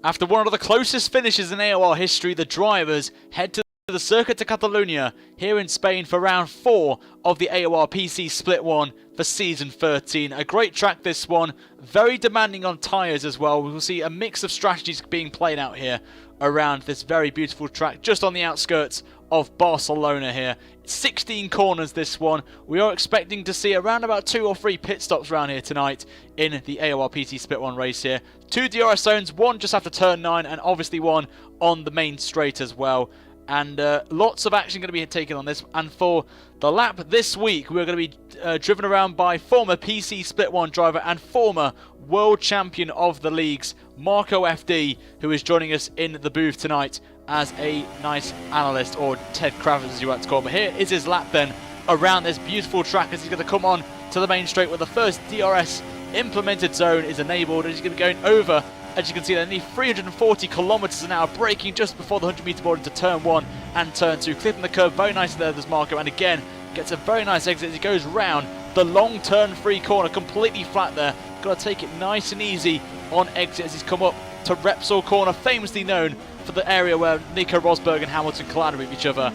After one of the closest finishes in AOR history, the drivers head to the Circuit de Catalunya here in Spain for round 4 of the AOR PC Split 1 for Season 13. A great track this one, very demanding on tyres as well. We will see a mix of strategies being played out here around this very beautiful track just on the outskirts of Barcelona here. 16 corners this one. We are expecting to see around about 2 or 3 pit stops around here tonight in the AOR PT Split 1 race here. 2 DRS zones, one just after turn 9 and obviously one on the main straight as well. And lots of action going to be taken on this. And for the lap this week, we're going to be driven around by former PC Split 1 driver and former world champion of the leagues, Marco FD, who is joining us in the booth tonight as a nice analyst, or Ted Kravitz as you like to call him. But here is his lap then around this beautiful track as he's going to come on to the main straight where the first DRS implemented zone is enabled. And he's going to be going over, as you can see, they're nearly 340 kilometers an hour, braking just before the 100-meter board into turn 1 and turn 2, clipping the curve very nicely there. There's Marco, and again gets a very nice exit as he goes round the long turn 3 corner, completely flat there. Got to take it nice and easy on exit as he's come up to Repsol corner, famously known for the area where Nico Rosberg and Hamilton collided with each other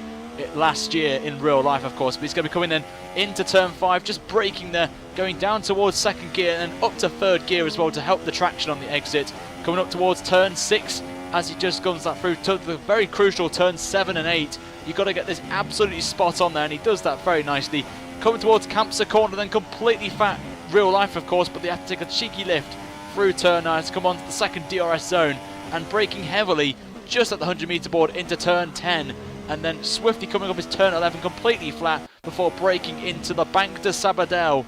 last year in real life, of course. But he's going to be coming then into turn 5, just braking there, going down towards 2nd gear and up to 3rd gear as well to help the traction on the exit. Coming up towards turn 6 as he just guns that through to the very crucial turn 7 and 8. You've got to get this absolutely spot on there, and he does that very nicely. Coming towards Campsa corner, then completely fat, real life of course, but they have to take a cheeky lift through turn 9 to come on to the 2nd DRS zone and braking heavily just at the 100-meter board into turn 10, and then swiftly coming up his turn 11 completely flat before braking into the Banc de Sabadell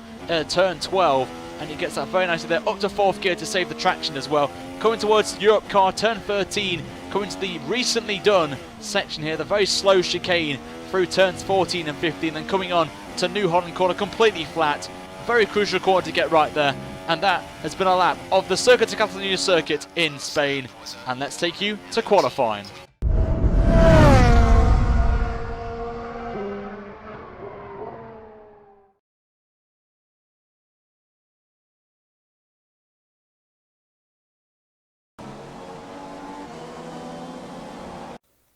turn 12, and he gets that very nicely there up to 4th gear to save the traction as well. Coming towards Europe car, turn 13, coming to the recently done section here, the very slow chicane through turns 14 and 15, then coming on to New Holland corner completely flat. Very crucial corner to get right there. And that has been a lap of the Circuit de Catalunya circuit in Spain. And let's take you to qualifying.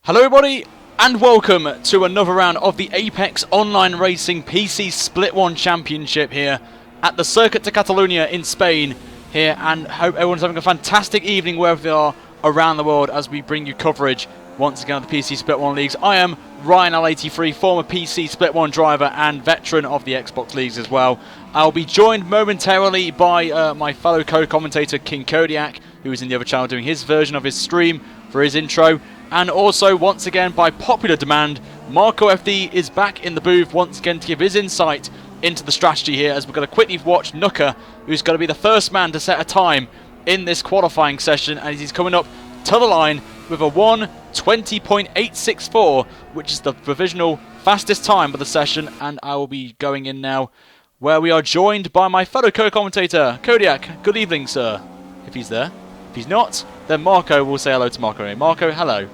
Hello everybody, and welcome to another round of the Apex Online Racing PC Split 1 Championship here at the Circuit de Catalunya in Spain here, and hope everyone's having a fantastic evening wherever they are around the world as we bring you coverage once again of the PC Split 1 leagues. I am Ryan L83, former PC Split 1 driver and veteran of the Xbox leagues as well. I'll be joined momentarily by my fellow co-commentator King Kodiak, who is in the other channel doing his version of his stream for his intro. And also, once again, by popular demand, Marco FD is back in the booth once again to give his insight into the strategy here, as we're going to quickly watch Nuka, who's going to be the first man to set a time in this qualifying session, and he's coming up to the line with a 1:20.864, which is the provisional fastest time of the session. And I will be going in now, where we are joined by my fellow co-commentator, Kodiak. Good evening, sir, if he's there. If he's not, then Marco will say hello to Marco. Marco, hello.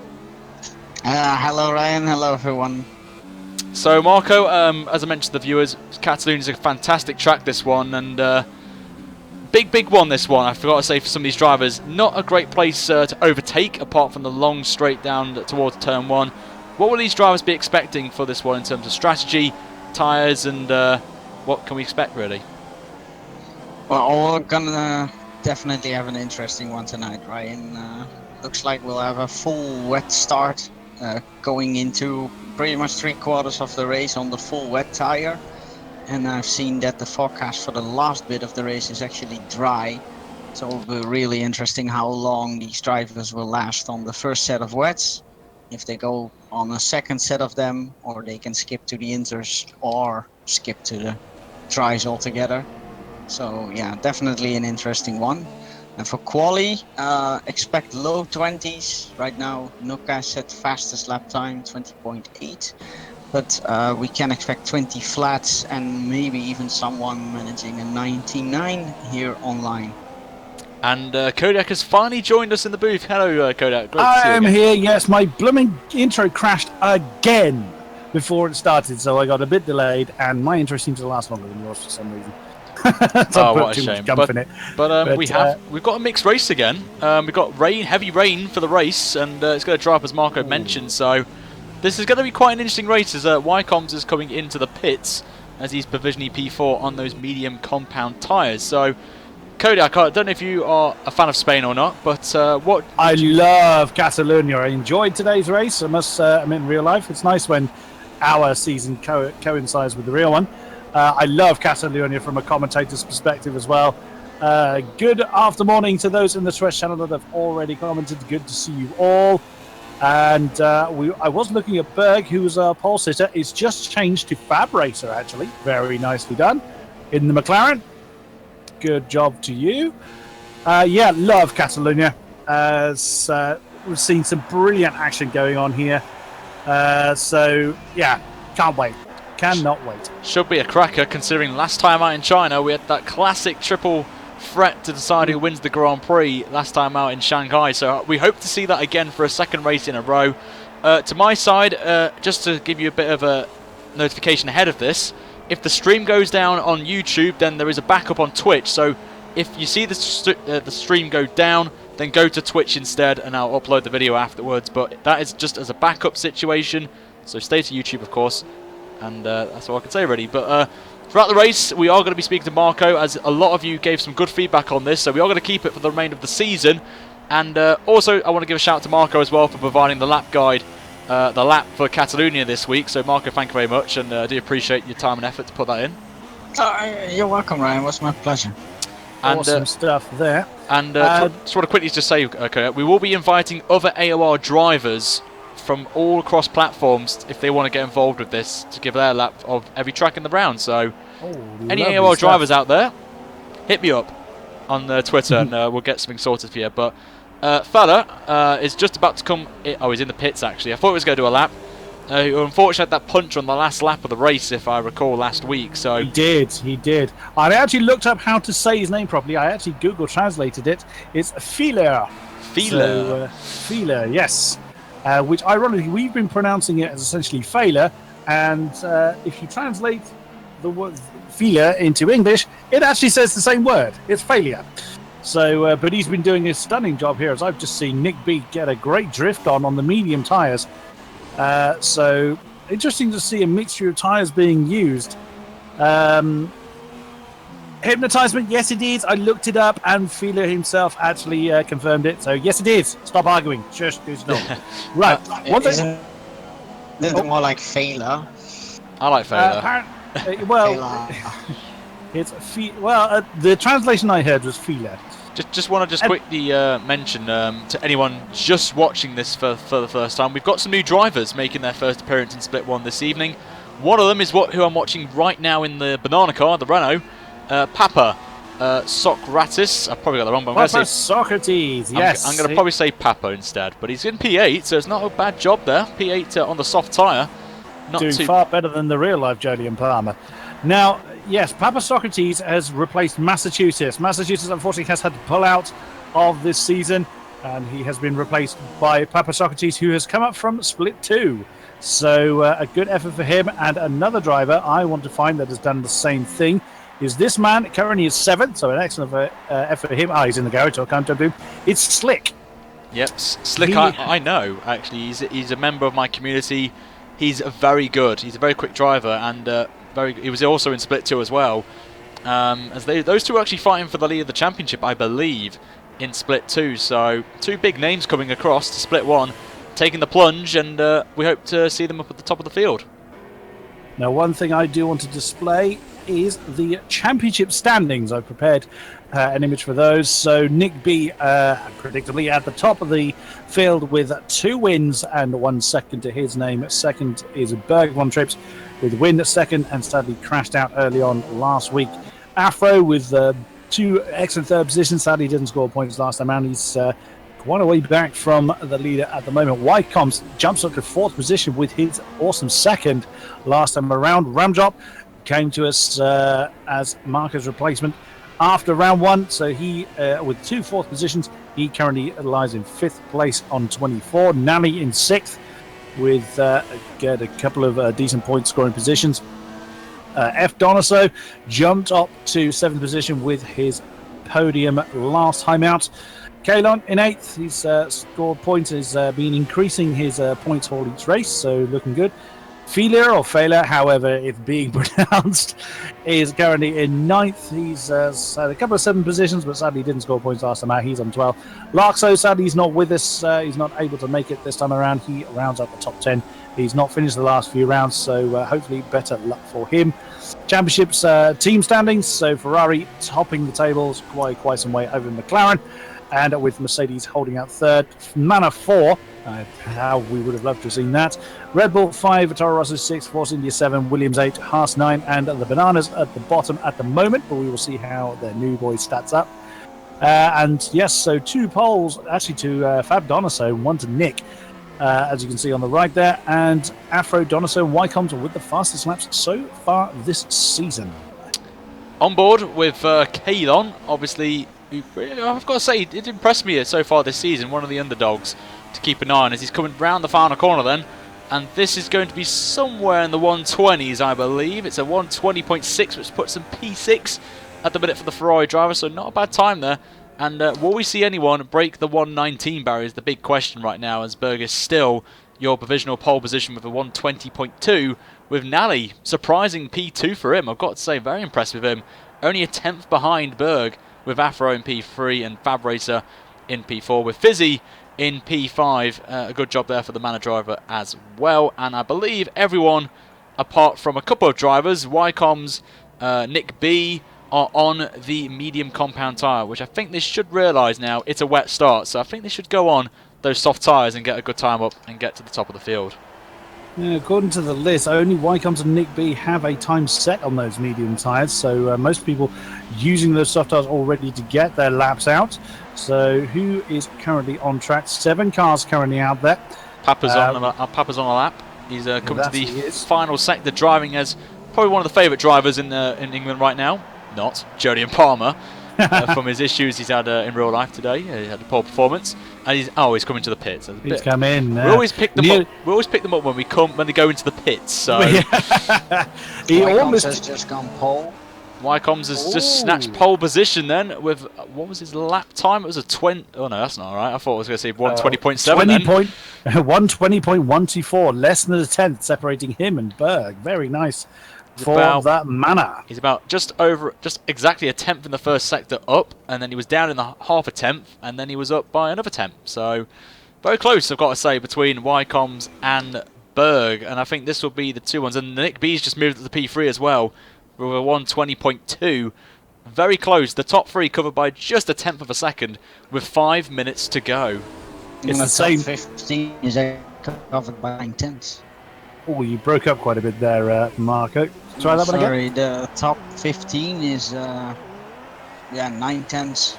Hello Ryan, hello everyone. So Marco, as I mentioned to the viewers, Catalunya is a fantastic track this one, and big one this one, I forgot to say for some of these drivers. Not a great place to overtake apart from the long straight down towards turn 1. What will these drivers be expecting for this one in terms of strategy, tyres, and what can we expect really? Well, we're gonna definitely have an interesting one tonight, Ryan. Looks like we'll have a full wet start going into pretty much 3/4 of the race on the full wet tire, and I've seen that the forecast for the last bit of the race is actually dry, so it'll be really interesting how long these drivers will last on the first set of wets, if they go on a second set of them, or they can skip to the inters or skip to the dries altogether. So yeah, definitely an interesting one. And for quali, expect low 20s. Right now, Nuka set fastest lap time, 20.8. But we can expect 20 flats and maybe even someone managing a 99 here online. And Kodiak has finally joined us in the booth. Hello, Kodiak. Great to see you I am again. here, yes. My blooming intro crashed again before it started, so I got a bit delayed, and my intro seems to last longer than yours for some reason. What a shame. But we've got a mixed race again. We've got heavy rain for the race, and it's going to dry up as Marco mentioned. So this is going to be quite an interesting race as Wycombs is coming into the pits as he's provisionally P4 on those medium compound tyres. So Kodak, I don't know if you are a fan of Spain or not, but what... I love Catalonia. I enjoyed today's race. I must admit, in real life, it's nice when our season coincides with the real one. I love Catalonia from a commentator's perspective as well. Good after morning to those in the Twitch channel that have already commented. Good to see you all. And I was looking at Berg, who was our pole sitter. It's just changed to Fab Racer, actually. Very nicely done in the McLaren. Good job to you. Yeah, love Catalonia. As we've seen some brilliant action going on here. So, yeah, can't wait. Cannot wait. Should be a cracker, considering last time out in China we had that classic triple threat to decide who wins the Grand Prix last time out in Shanghai. So we hope to see that again for a second race in a row. To my side, just to give you a bit of a notification ahead of this, if the stream goes down on YouTube, then there is a backup on Twitch. So if you see the stream go down, then go to Twitch instead, and I'll upload the video afterwards. But that is just as a backup situation, so stay to YouTube, of course. And that's all I can say, really. But throughout the race, we are going to be speaking to Marco, as a lot of you gave some good feedback on this. So we are going to keep it for the remainder of the season. And also, I want to give a shout out to Marco as well for providing the lap guide, the lap for Catalonia this week. So Marco, thank you very much, and I do appreciate your time and effort to put that in. You're welcome, Ryan. It was my pleasure. And, awesome stuff there. And just want to quickly just say, okay, we will be inviting other AOR drivers from all across platforms if they want to get involved with this to give their lap of every track in the round. So any AOR drivers out there, hit me up on Twitter and we'll get something sorted for you. But fella is just about to come. He's in the pits actually. I thought he was going to do a lap. Unfortunately, had that punch on the last lap of the race, if I recall, last week. So he did. I actually looked up how to say his name properly. I actually Google translated it. It's Fehler. Fehler, yes. Which, ironically, we've been pronouncing it as essentially failure. And if you translate the word failure into English, it actually says the same word. It's failure. So, but he's been doing a stunning job here, as I've just seen Nick B get a great drift on the medium tyres. So, interesting to see a mixture of tyres being used. Hypnotisement, yes it is. I looked it up and Feeler himself actually confirmed it. So, yes it is. Stop arguing. Shush, do not. Right. Isn't it more like failure? I like failure. Well, it's the translation I heard was Feeler. Just want to quickly mention to anyone just watching this for the first time, we've got some new drivers making their first appearance in Split 1 this evening. One of them is who I'm watching right now in the banana car, the Renault, Papa Socrates. I probably got the wrong, but I'm going to say Socrates. Yes, I'm going to probably say Papa instead, but he's in P8, so it's not a bad job there. P8 on the soft tyre. Doing far better than the real life Jolyon Palmer. Now, yes, Papa Socrates has replaced Massachusetts. Massachusetts, unfortunately, has had to pull out of this season, and he has been replaced by Papa Socrates, who has come up from Split 2. So, a good effort for him. And another driver I want to find that has done the same thing is this man. Currently is 7th, so an excellent effort for him. He's in the garage, so I can't jump to him. It's Slick. Yep, Slick, I know, actually. He's a member of my community. He's very good. He's a very quick driver, and he was also in Split 2 as well. As those two are actually fighting for the lead of the championship, I believe, in Split 2. So, two big names coming across to Split 1, taking the plunge, and we hope to see them up at the top of the field. Now, one thing I do want to display is the championship standings. I've prepared an image for those. So Nick B, predictably, at the top of the field with 2 wins and 1 second to his name. Second is Berg Von Trips with win at second, and sadly crashed out early on last week. Afro with 2 excellent third positions. Sadly didn't score points last time around. He's quite a way back from the leader at the moment. Wycombs jumps up to 4th position with his awesome second last time around. Ramdrop came to us as Marco's replacement after round 1. So he, with 2 4th positions, he currently lies in 5th place on 24. Nally in 6th with a couple of decent point scoring positions. F. Donoso jumped up to 7th position with his podium last time out. Kalon in 8th. He's scored points, has been increasing his points for each race, so looking good. Felia, or Fela, however it's being pronounced, is currently in 9th. He's had a couple of 7 positions, but sadly didn't score points last time out. He's on 12. Larkso, sadly, he's not with us. He's not able to make it this time around. He rounds up the top 10. He's not finished the last few rounds, so hopefully better luck for him. Championships team standings, so Ferrari topping the tables quite some way over McLaren, and with Mercedes holding out 3rd. Manor 4. How we would have loved to have seen that. Red Bull 5, Toro Rosso 6, Force India 7, Williams 8, Haas 9, and the Bananas at the bottom at the moment, but we will see how their new boy stats up. And yes, so 2 poles, actually to Fab Donoso, 1 to Nick, as you can see on the right there, and Afro Donoso and Wycombs with the fastest laps so far this season. On board with Kalon, obviously, I've got to say, it impressed me so far this season, one of the underdogs to keep an eye on as he's coming round the final corner then, and this is going to be somewhere in the 120s, I believe. It's a 120.6, which puts him P6 at the minute for the Ferrari driver, so not a bad time there. And will we see anyone break the 119 barrier is the big question right now, as Berg is still your provisional pole position with a 120.2, with Nally surprising P2 for him. I've got to say, very impressed with him. Only a 10th behind Berg, with Afro in P3 and Fab Racer in P4, with Fizzy in P5. A good job there for the Manor driver as well. And I believe everyone, apart from a couple of drivers, Wycombs, Nick B, are on the medium compound tyre, which I think they should realise now it's a wet start. So I think they should go on those soft tyres and get a good time up and get to the top of the field. Yeah, according to the list, only Wycombs and Nick B have a time set on those medium tyres, so most people using those soft tyres already to get their laps out. So who is currently on track? 7 cars currently out there. Papa's on a lap. He's come to the final sector, driving as probably one of the favourite drivers in England right now. Not Jody Palmer. From his issues he's had in real life today. He had a poor performance, and he's coming to the pits. He's come in. We always pick them up. We always pick them up when they go into the pits. So he almost has just gone pole. Wycombs has just snatched pole position then with what was his lap time? It was a 20. Oh no, that's not right. I thought I was going to say 120.7. 120.124, less than a 10th separating him and Berg. Very nice. For that manner. He's about just exactly a 10th in the first sector up, and then he was down in the half a 10th, and then he was up by another 10th. So very close, I've got to say, between Wycombs and Berg, and I think this will be the 2 ones. And Nick B's just moved to the P3 as well with a 120.2. Very close. The top 3 covered by just a 10th of a second with 5 minutes to go. It's the same. 15 is covered by 9 tenths. Oh, you broke up quite a bit there, Marco. Try that one again. Sorry, the top 15 is 9 tenths.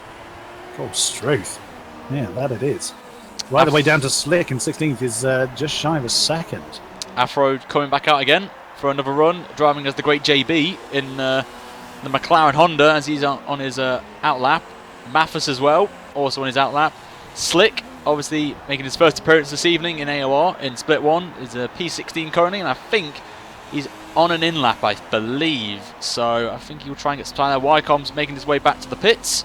Oh, Struth. Yeah, that it is. Right the way down to Slick in 16th is just shy of a second. Afro coming back out again for another run, driving as the great JB in the McLaren Honda as he's on his outlap. Mathis as well, also on his outlap. Slick, obviously making his first appearance this evening in AOR in Split 1, is a P16 currently, and I think he's on an in-lap, I believe. So I think he'll try and get some time there. Wycomb's making his way back to the pits,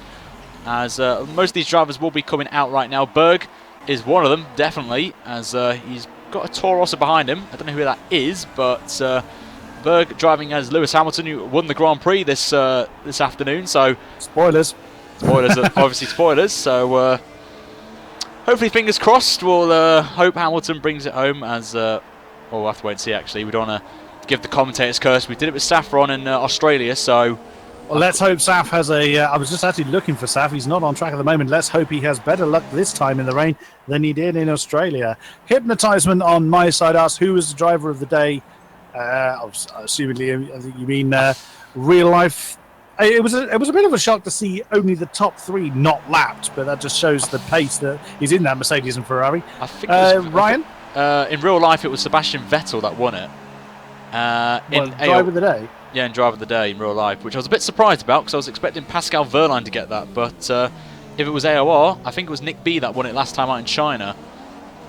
as most of these drivers will be coming out right now. Berg is one of them, definitely, as he's got a Toro Rosso behind him. I don't know who that is, but Berg driving as Lewis Hamilton, who won the Grand Prix this afternoon. So spoilers, obviously spoilers. So hopefully, fingers crossed. We'll hope Hamilton brings it home. As we'll have to wait and see. Actually, we don't want to give the commentators curse. We did it with Saffron in Australia, so. Well, let's hope Saf has a... I was just actually looking for Saf. He's not on track at the moment. Let's hope he has better luck this time in the rain than he did in Australia. Hypnotisement on my side asks, who was the driver of the day? Assumingly, I think you mean real life. It was a bit of a shock to see only the top 3 not lapped, but that just shows the pace that is in that Mercedes and Ferrari. I think it was, Ryan? In real life, it was Sebastian Vettel that won it. Driver of the day? Yeah, in Driver of the Day in real life, which I was a bit surprised about because I was expecting Pascal Wehrlein to get that. But if it was AOR, I think it was Nick B that won it last time out in China.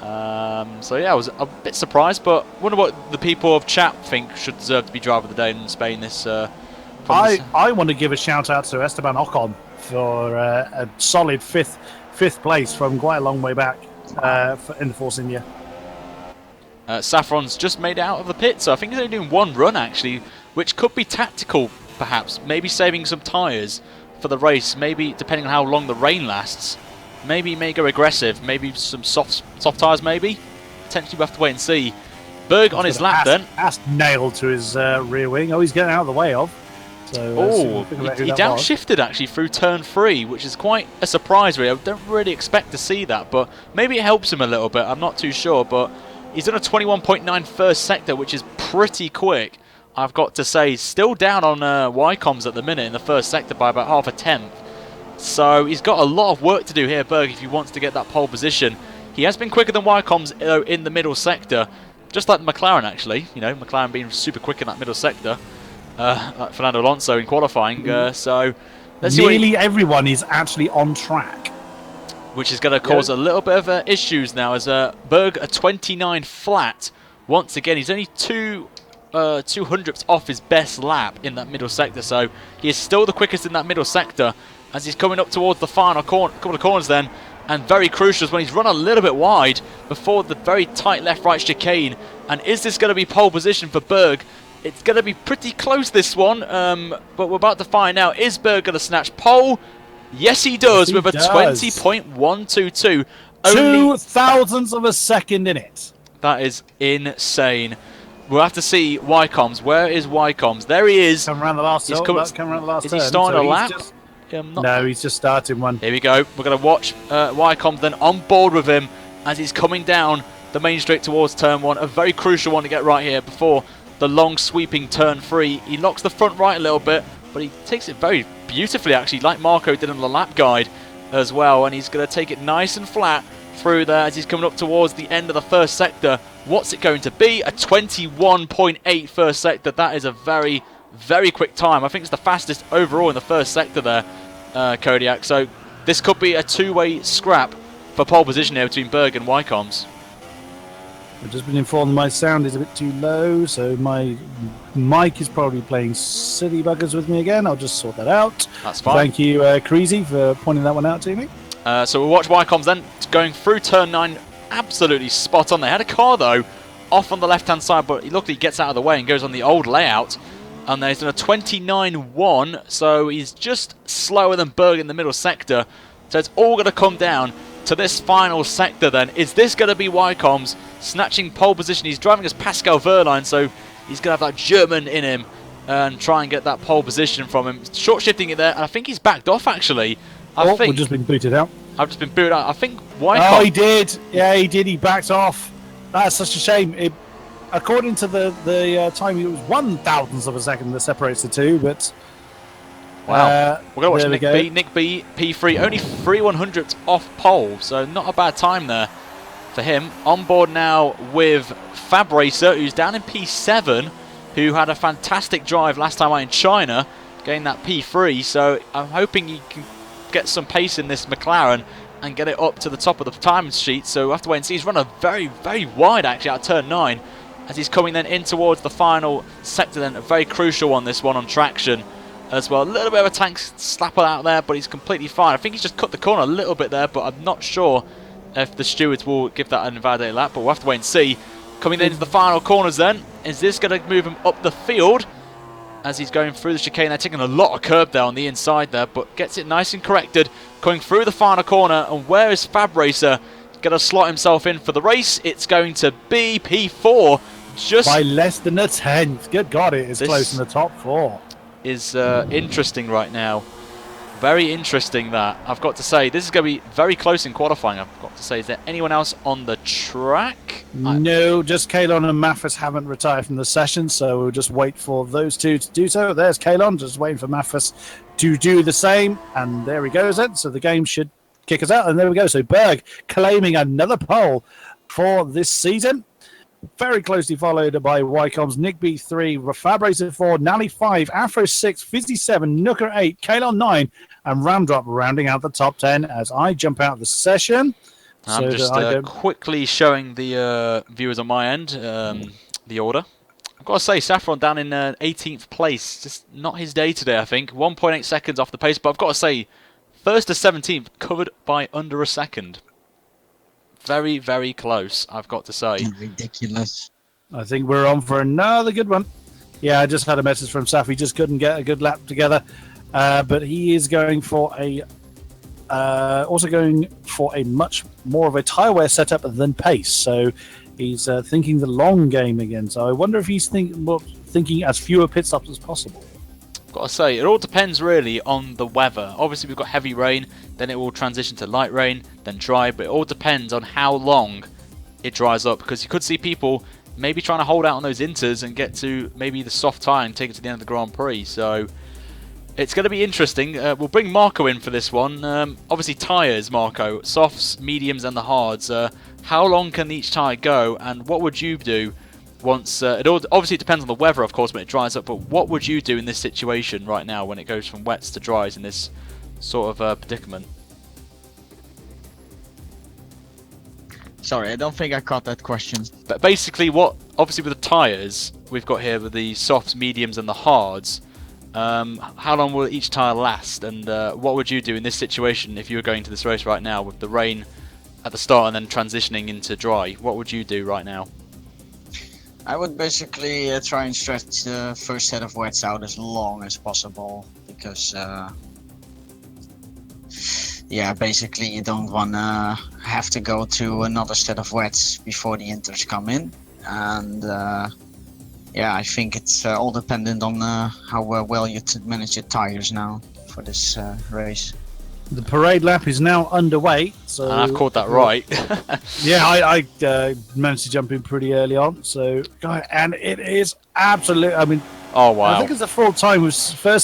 So yeah, I was a bit surprised, but wonder what the people of chat think should deserve to be driver of the day in Spain. I want to give a shout out to Esteban Ocon for a solid fifth place from quite a long way back in the Force India. Saffron's just made it out of the pit, so I think he's only doing one run actually, which could be tactical perhaps, maybe saving some tyres for the race, maybe depending on how long the rain lasts. Maybe he may go aggressive, maybe some soft tyres maybe. Potentially we'll have to wait and see. Berg on his lap then. That's nailed to his rear wing. Oh, he's getting out of the way of. So, he downshifted actually through turn 3, which is quite a surprise really. I don't really expect to see that, but maybe it helps him a little bit. I'm not too sure, but he's done a 21.9 first sector, which is pretty quick. I've got to say, still down on YComs at the minute in the first sector by about half a tenth. So he's got a lot of work to do here, Berg, if he wants to get that pole position. He has been quicker than YComs in the middle sector, just like McLaren actually. You know, McLaren being super quick in that middle sector. Like Fernando Alonso in qualifying. So let's see. Nearly everyone is actually on track, which is going to cause a little bit of issues now as Berg a 29 flat. Once again, he's only 200ths off his best lap in that middle sector, so he is still the quickest in that middle sector as he's coming up towards the final couple of corners then, and very crucial is when he's run a little bit wide before the very tight left-right chicane. And is this going to be pole position for Berg? It's going to be pretty close, this one, but we're about to find out. Is Berg going to snatch pole? Yes, he does, with a 20.122. 2,000ths of a second in it. That is insane. We'll have to see YComs. Where is YComs? There he is. Coming around the last turn. Is he starting a lap? No, he's just starting one. Here we go. We're going to watch YComs then on board with him as he's coming down the main straight towards turn 1. A very crucial one to get right here before the long sweeping turn 3. He locks the front right a little bit, but he takes it very beautifully actually, like Marco did on the lap guide as well. And he's going to take it nice and flat through there as he's coming up towards the end of the first sector. What's it going to be? A 21.8 first sector. That is a very, very quick time. I think it's the fastest overall in the first sector there, Kodiak. So this could be a two-way scrap for pole position here between Berg and YComs. I've just been informed my sound is a bit too low, so my mic is probably playing silly buggers with me again. I'll just sort that out. That's fine. Thank you, Creasy, for pointing that one out to me. So we'll watch YComs then going through turn 9. Absolutely spot on. They had a car though off on the left hand side, but luckily he gets out of the way and goes on the old layout. And there's a 29.1, so he's just slower than Berg in the middle sector. So it's all going to come down to this final sector then. Is this going to be YComs snatching pole position? He's driving as Pascal Wehrlein, so he's going to have that German in him and try and get that pole position from him. Short shifting it there, and I think he's backed off actually. We've just been booted out. I've just been booted out. I think YComs... Oh, he did. Yeah, he did. He backed off. That's such a shame. According to the time, it was 1,000th of a second that separates the two, but... Wow. We're going to watch Nick B, P3, only 3/100ths off pole, so not a bad time there for him. On board now with Fab Racer, who's down in P7, who had a fantastic drive last time out in China, getting that P3, so I'm hoping he can get some pace in this McLaren and get it up to the top of the time sheet. So we'll have to wait and see. He's run a very, very wide actually out of turn 9 as he's coming then in towards the final sector then. A very crucial one, this one on traction as well. A little bit of a tank slapper out there, but he's completely fine. I think he's just cut the corner a little bit there, but I'm not sure if the stewards will give that an invalidated lap, but we'll have to wait and see. Coming into the final corners then, is this going to move him up the field as he's going through the chicane? They're taking a lot of curb there on the inside there, but gets it nice and corrected. Coming through the final corner, and where is Fab Racer going to slot himself in for the race? It's going to be P4. Just by less than a tenth. Good God, it is close in the top 4. Is interesting right now. Very interesting that. I've got to say, this is going to be very close in qualifying. I've got to say, is there anyone else on the track? No, just Kalon and Maffis haven't retired from the session, so we'll just wait for those two to do so. There's Kalon, just waiting for Maffis to do the same, and there he goes then. So the game should kick us out, and there we go. So Berg claiming another pole for this season. Very closely followed by YComs, Nick B3, Fab Racer 4, Nally 5, Afro 6, Fizzy 7, Nooker 8, Kalon 9, and Ramdrop rounding out the top 10 as I jump out of the session. I'm just quickly showing the viewers on my end the order. I've got to say, Saffron down in 18th place. Just not his day today, I think. 1.8 seconds off the pace, but I've got to say, 1st to 17th, covered by under a second. Very, very close, I've got to say. Ridiculous. I think we're on for another good one. Yeah, I just had a message from Saf. He just couldn't get a good lap together. But he is going for a much more of a tyre wear setup than pace. So he's thinking the long game again. So I wonder if he's thinking as fewer pit stops as possible. I've got to say, it all depends really on the weather. Obviously, we've got heavy rain, then it will transition to light rain, then dry. But it all depends on how long it dries up, because you could see people maybe trying to hold out on those inters and get to maybe the soft tyre and take it to the end of the Grand Prix. So it's going to be interesting. We'll bring Marco in for this one. Obviously, tyres, Marco. Softs, mediums, and the hards. How long can each tyre go, and what would you do once... obviously, it depends on the weather, of course, when it dries up, but what would you do in this situation right now when it goes from wets to dries in this sort of predicament? Sorry, I don't think I caught that question. But basically, obviously with the tyres we've got here, with the softs, mediums, and the hards, how long will each tyre last, and what would you do in this situation if you were going to this race right now with the rain at the start and then transitioning into dry? What would you do right now? I would basically try and stretch the first set of wets out as long as possible, because yeah, basically you don't want to have to go to another set of wets before the inters come in. And yeah, I think it's all dependent on how well you manage your tires now for this race. The parade lap is now underway. So and I've called that right. Yeah, I managed to jump in pretty early on. So, and it is absolutely. I mean, oh wow! I think it's the first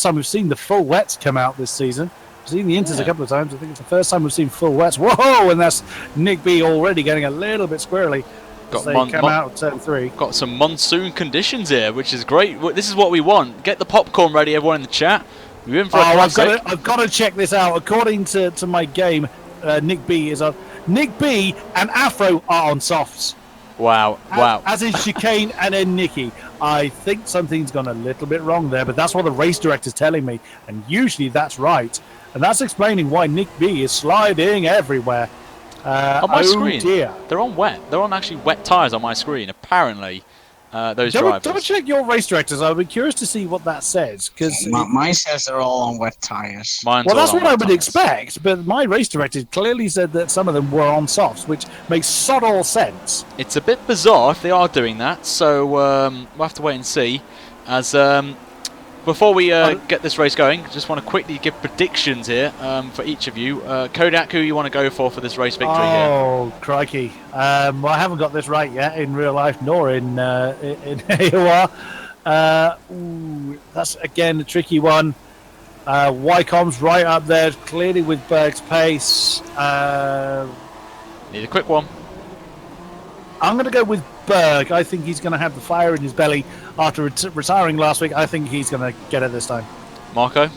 time we've seen the full wets come out this season. I've seen the inters a couple of times. I think it's the first time we've seen full wets. Whoa! And that's Nick B already getting a little bit squirrely. They come out turn 3. Got some monsoon conditions here, which is great. This is what we want. Get the popcorn ready, everyone in the chat. We're in for a classic. I've got to check this out. According to my game, Nick B is on. Nick B and Afro are on softs. Wow, wow. As is Chicane and then Nicky. I think something's gone a little bit wrong there, but that's what the race director's telling me, and usually that's right. And that's explaining why Nick B is sliding everywhere. On my screen, dear. They're on wet. They're on actually wet tyres on my screen, apparently. Those drivers. Double check your race directors. I'd be curious to see what that says, because mine says they're all on wet tires. Well, that's what I would expect, but my race director clearly said that some of them were on softs, which makes sod all sense. It's a bit bizarre if they are doing that, so we'll have to wait and see. As before we get this race going, just want to quickly give predictions here for each of you. Kodak, who you want to go for this race victory here? Oh, crikey. Well, I haven't got this right yet in real life, nor in AOR. That's, again, a tricky one. Wycombe's right up there, clearly with Berg's pace. Need a quick one. I'm going to go with Berg. I think he's going to have the fire in his belly after retiring last week. I think he's going to get it this time. Marco?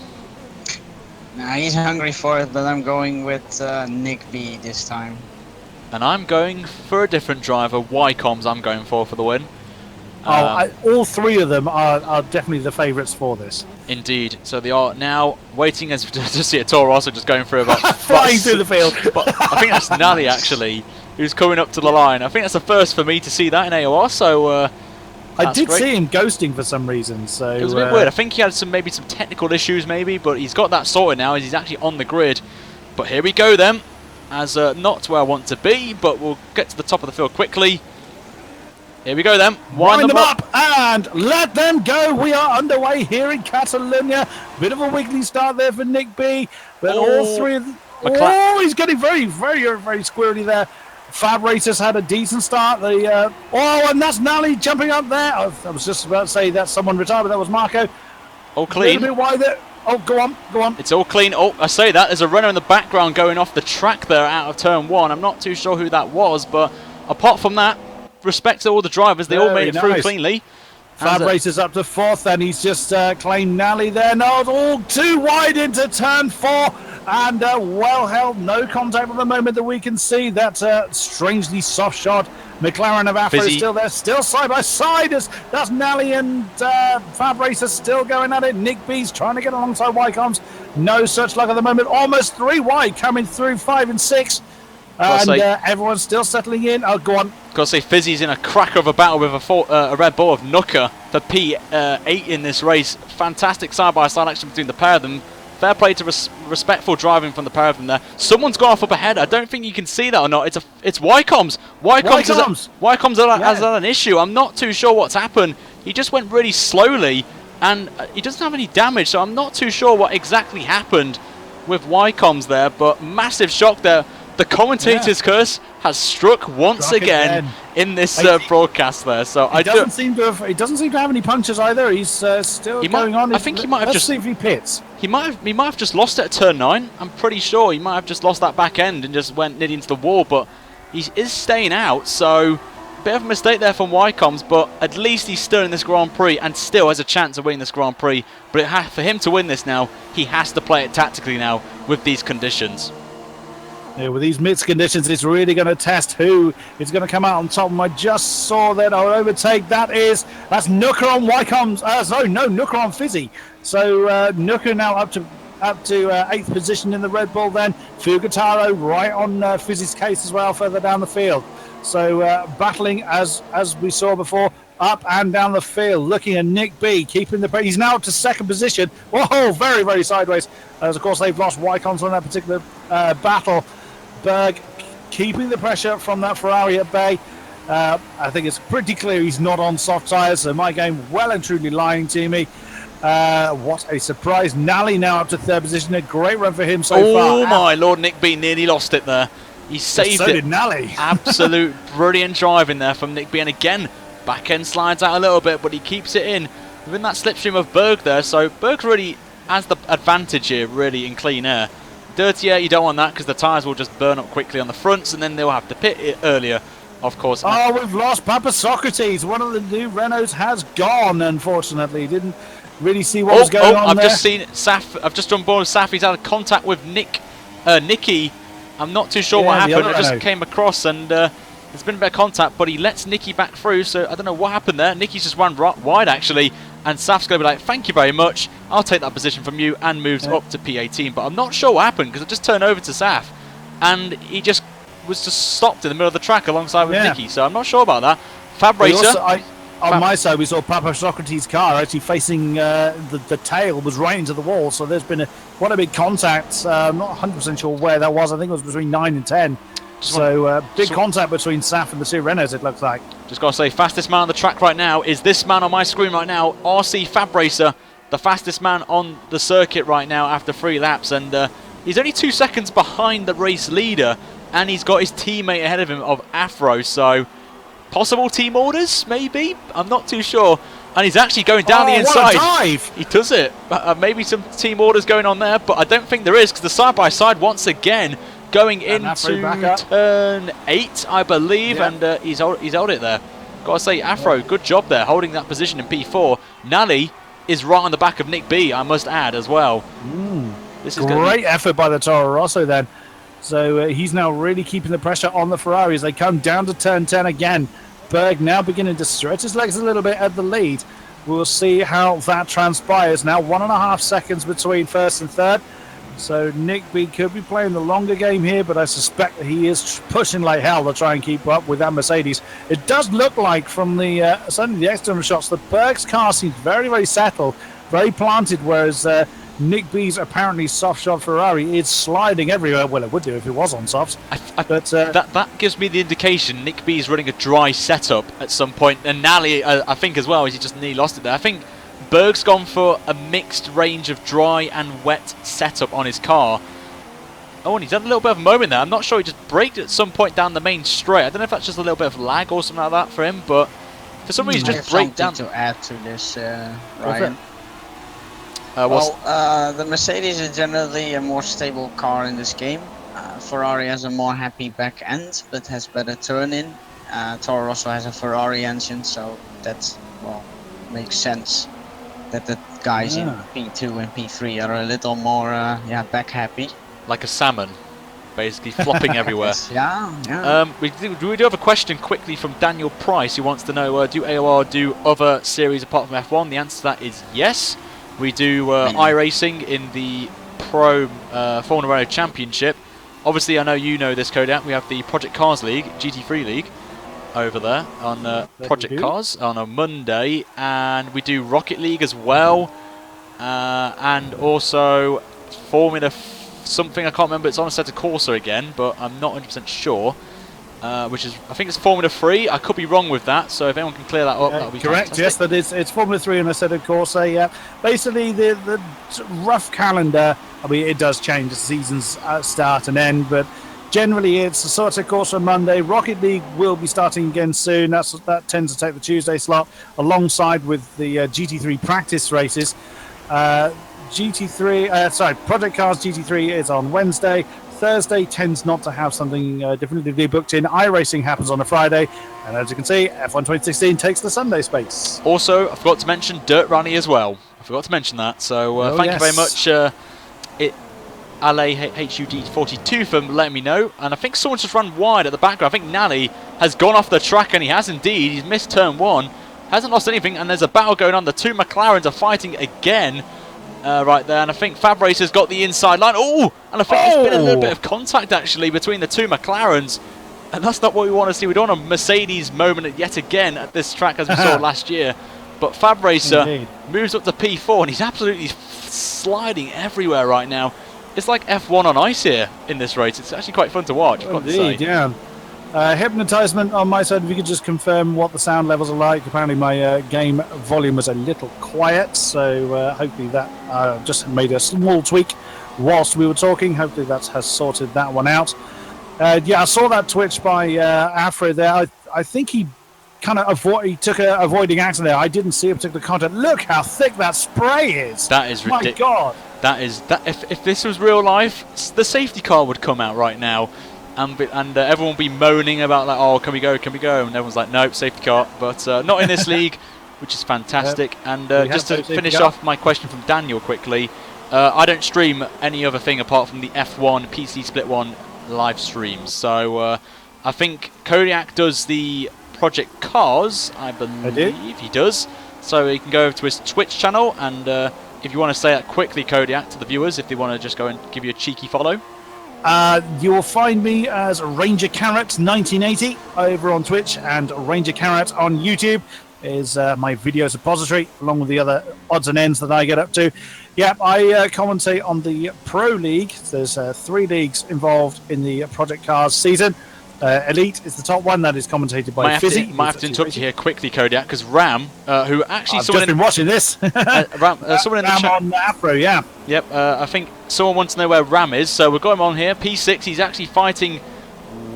Nah, he's hungry for it, but I'm going with Nick B this time. And I'm going for a different driver. Wycombe's I'm going for the win. All three of them are definitely the favourites for this. Indeed. So they are now waiting as to see a Toro Rosso just going through about... flying through the field. But I think that's Nally, actually, who's coming up to the line. I think that's the first for me to see that in AOR, so... I did see him ghosting for some reason, so... It was a bit weird. I think he had maybe some technical issues, but he's got that sorted now as he's actually on the grid. But here we go then, as not where I want to be, but we'll get to the top of the field quickly. Here we go then. Wind them up and let them go. We are underway here in Catalonia. Bit of a wiggly start there for Nick B, but all three of them... he's getting very, very, very squirrely there. Fab Racers had a decent start. And that's Nally jumping up there. I was just about to say that someone retired, but that was Marco. All clean. A little bit wide there. Oh, go on. It's all clean. Oh, I say that. There's a runner in the background going off the track there out of turn 1. I'm not too sure who that was, but apart from that, respect to all the drivers. They all made it through cleanly. Fab Racers up to 4th, and he's just claimed Nally there. No, all too wide into turn 4. and well held, no contact at the moment that we can see. That's strangely soft shot. McLaren of Afro is still there, still side by side. That's Nally and Fab Racer still going at it. Nick B's trying to get alongside Wycombs. No such luck at the moment. Almost 3 wide coming through 5 and 6. And everyone's still settling in. Oh, go on. Got to say, Fizzy's in a cracker of a battle with a Red Bull of Nooker for P8 in this race. Fantastic side-by-side action between the pair of them. Fair play to respectful driving from the pair of them there. Someone's gone off up ahead. I don't think you can see that or not. It's Wycombs. Wycombs has had an issue. I'm not too sure what's happened. He just went really slowly, and he doesn't have any damage, so I'm not too sure what exactly happened with Wycombs there, but massive shock there. The commentator's curse has struck once again in this broadcast there. So he doesn't seem to have any punches either. He's still going on. I think he might have just see if he pits. He might have just lost it at turn 9. I'm pretty sure he might have just lost that back end and just went nearly into the wall. But he is staying out, so a bit of a mistake there from Wycombs. But at least he's still in this Grand Prix and still has a chance of winning this Grand Prix. But for him to win this now, he has to play it tactically now with these conditions. Yeah, with these mixed conditions, it's really going to test who is going to come out on top. And I just saw that I'll overtake. That's Nooker on Wycombs. Nooker on Fizzy. So Nooker now up to 8th position in the Red Bull. Then Fugataro right on Fizzy's case as well, further down the field. So battling as we saw before, up and down the field. Looking at Nick B, keeping the. He's now up to 2nd position. Whoa, very, very sideways. As of course they've lost Wycombs on that particular battle. Berg keeping the pressure from that Ferrari at bay. I think it's pretty clear he's not on soft tyres, so my game well and truly lying to me. What a surprise. Nally now up to 3rd position. A great run for him so far. Oh my lord, Nick B nearly lost it there. He saved it. So did Nally. Absolute brilliant driving there from Nick B. And again, back end slides out a little bit, but he keeps it in within that slipstream of Berg there. So Berg really has the advantage here, really, in clean air. Dirty air, you don't want that because the tyres will just burn up quickly on the fronts and then they'll have to pit it earlier, of course. Oh, we've lost Papa Socrates. One of the new Renaults has gone, unfortunately. Didn't really see what was going on there. I've just seen Saf. I've just on board with Saf. He's had contact with Nicky. I'm not too sure what happened. I just came across and there's been a bit of contact, but he lets Nicky back through, so I don't know what happened there. Nicky's just run wide, actually, and Saf's going to be like, thank you very much, I'll take that position from you, and moves up to P18. But I'm not sure what happened, because I just turned over to Saf, and he just was just stopped in the middle of the track alongside with Nicky, so I'm not sure about that. Fab Racer. On my side, we saw Papa Socrates' car actually facing the tail was right into the wall, so there's been quite a big contact. I'm not 100% sure where that was. I think it was between 9 and 10. So big contact between Saf and the 2 Renaults, it looks like. Just got to say, fastest man on the track right now is this man on my screen right now, RC Fab Racer, the fastest man on the circuit right now after 3 laps. And he's only 2 seconds behind the race leader, and he's got his teammate ahead of him of Afro. So possible team orders, maybe? I'm not too sure. And he's actually going down the inside. What a dive! He does it. Maybe some team orders going on there, but I don't think there is, because the side-by-side once again going into turn 8, I believe, and he's held it there. Got to say, Afro, good job there, holding that position in P4. Nally is right on the back of Nick B, I must add, as well. This is great effort by the Toro Rosso then. So he's now really keeping the pressure on the Ferrari as they come down to turn 10 again. Berg now beginning to stretch his legs a little bit at the lead. We'll see how that transpires. Now 1.5 seconds between 1st and 3rd. So Nick B could be playing the longer game here, but I suspect that he is pushing like hell to try and keep up with that Mercedes. It does look like from the certainly the external shots that Berg's car seems very, very settled, very planted, whereas Nick B's apparently soft shot Ferrari is sliding everywhere. Well, it would do if it was on softs. But that gives me the indication Nick B is running a dry setup at some point, and Nally, I think as well, as he just nearly lost it there. I think Berg's gone for a mixed range of dry and wet setup on his car. Oh, and he's had a little bit of a moment there. I'm not sure, he just braked at some point down the main straight. I don't know if that's just a little bit of lag or something like that for him, but for some reason just braked down. To add to this, Ryan. The Mercedes is generally a more stable car in this game. Ferrari has a more happy back end, but has better turn-in. Toro Rosso has a Ferrari engine, so that makes sense that the guys in P2 and P3 are a little more back happy. like a salmon, basically flopping everywhere. Yeah. We do have a question quickly from Daniel Price, who wants to know, do AOR do other series apart from F1? The answer to that is yes. We do iRacing in the Pro Formula Renault Championship. Obviously, I know you know this, Kodak. We have the Project Cars League, GT3 League, over there on Project Cars on a Monday, and we do Rocket League as well, and also Formula something, I can't remember. It's on Assetto Corsa again, but I'm not 100% sure. Which is, I think it's Formula 3. I could be wrong with that, so if anyone can clear that up, that would be correct. fantastic. Yes, that is. It's Formula 3 and Assetto Corsa. Yeah, basically the rough calendar. I mean, it does change. The seasons start and end, but generally it's Assetto Corsa Monday. Rocket League will be starting again soon. That tends to take the Tuesday slot alongside with the GT3 practice races. Project Cars GT3 is on Wednesday. Thursday tends not to have something definitively booked in. iRacing happens on a Friday, and as you can see, F1 2016 takes the Sunday space. Also, I forgot to mention Dirt Rally as well. I forgot to mention that, so thank you very much, ALAHUD42 for letting me know. And I think someone's just run wide at the background. I think Nally has gone off the track, and he has indeed. He's missed turn 1, hasn't lost anything, and there's a battle going on. The two McLarens are fighting again. Right there, and I think Fab Racer's got the inside line. Oh, and I think there's been a little bit of contact actually between the two McLarens, and that's not what we want to see. We don't want a Mercedes moment yet again at this track as we saw last year. But Fab Racer moves up to P4, and he's absolutely sliding everywhere right now. It's like F1 on ice here in this race. It's actually quite fun to watch. Indeed, yeah. Hypnotisement on my side, if you could just confirm what the sound levels are like. Apparently my game volume was a little quiet, so hopefully that just made a small tweak whilst we were talking. Hopefully that has sorted that one out. Yeah, I saw that twitch by Afro there. I think he kind of took a avoiding action there. I didn't see a particular contact. Look how thick that spray is. That is ridiculous. My God. That is that. If this was real life, the safety car would come out right now. And everyone will be moaning about like, oh, can we go? And everyone's like, nope, safety car. But not in this league, which is fantastic. And just to finish off my question from Daniel quickly, I don't stream any other thing apart from the F1 PC Split 1 live streams. So I think Kodiak does the Project Cars, I believe he does. So you can go over to his Twitch channel, and if you want to say that quickly, Kodiak, to the viewers, if they want to just go and give you a cheeky follow. You will find me as Ranger Carrot 1980 over on Twitch, and Ranger Carrot on YouTube is my video suppository, along with the other odds and ends that I get up to. Yeah, I commentate on the Pro League. There's 3 leagues involved in the Project Cars season. Elite is the top one. That is commentated by Fizzy. Might have to interrupt you here quickly, Kodiak, because Ram, who actually I've just been watching this. someone in the chat on Afro, yeah. Yep, I think someone wants to know where Ram is, so we've got him on here. P6, he's actually fighting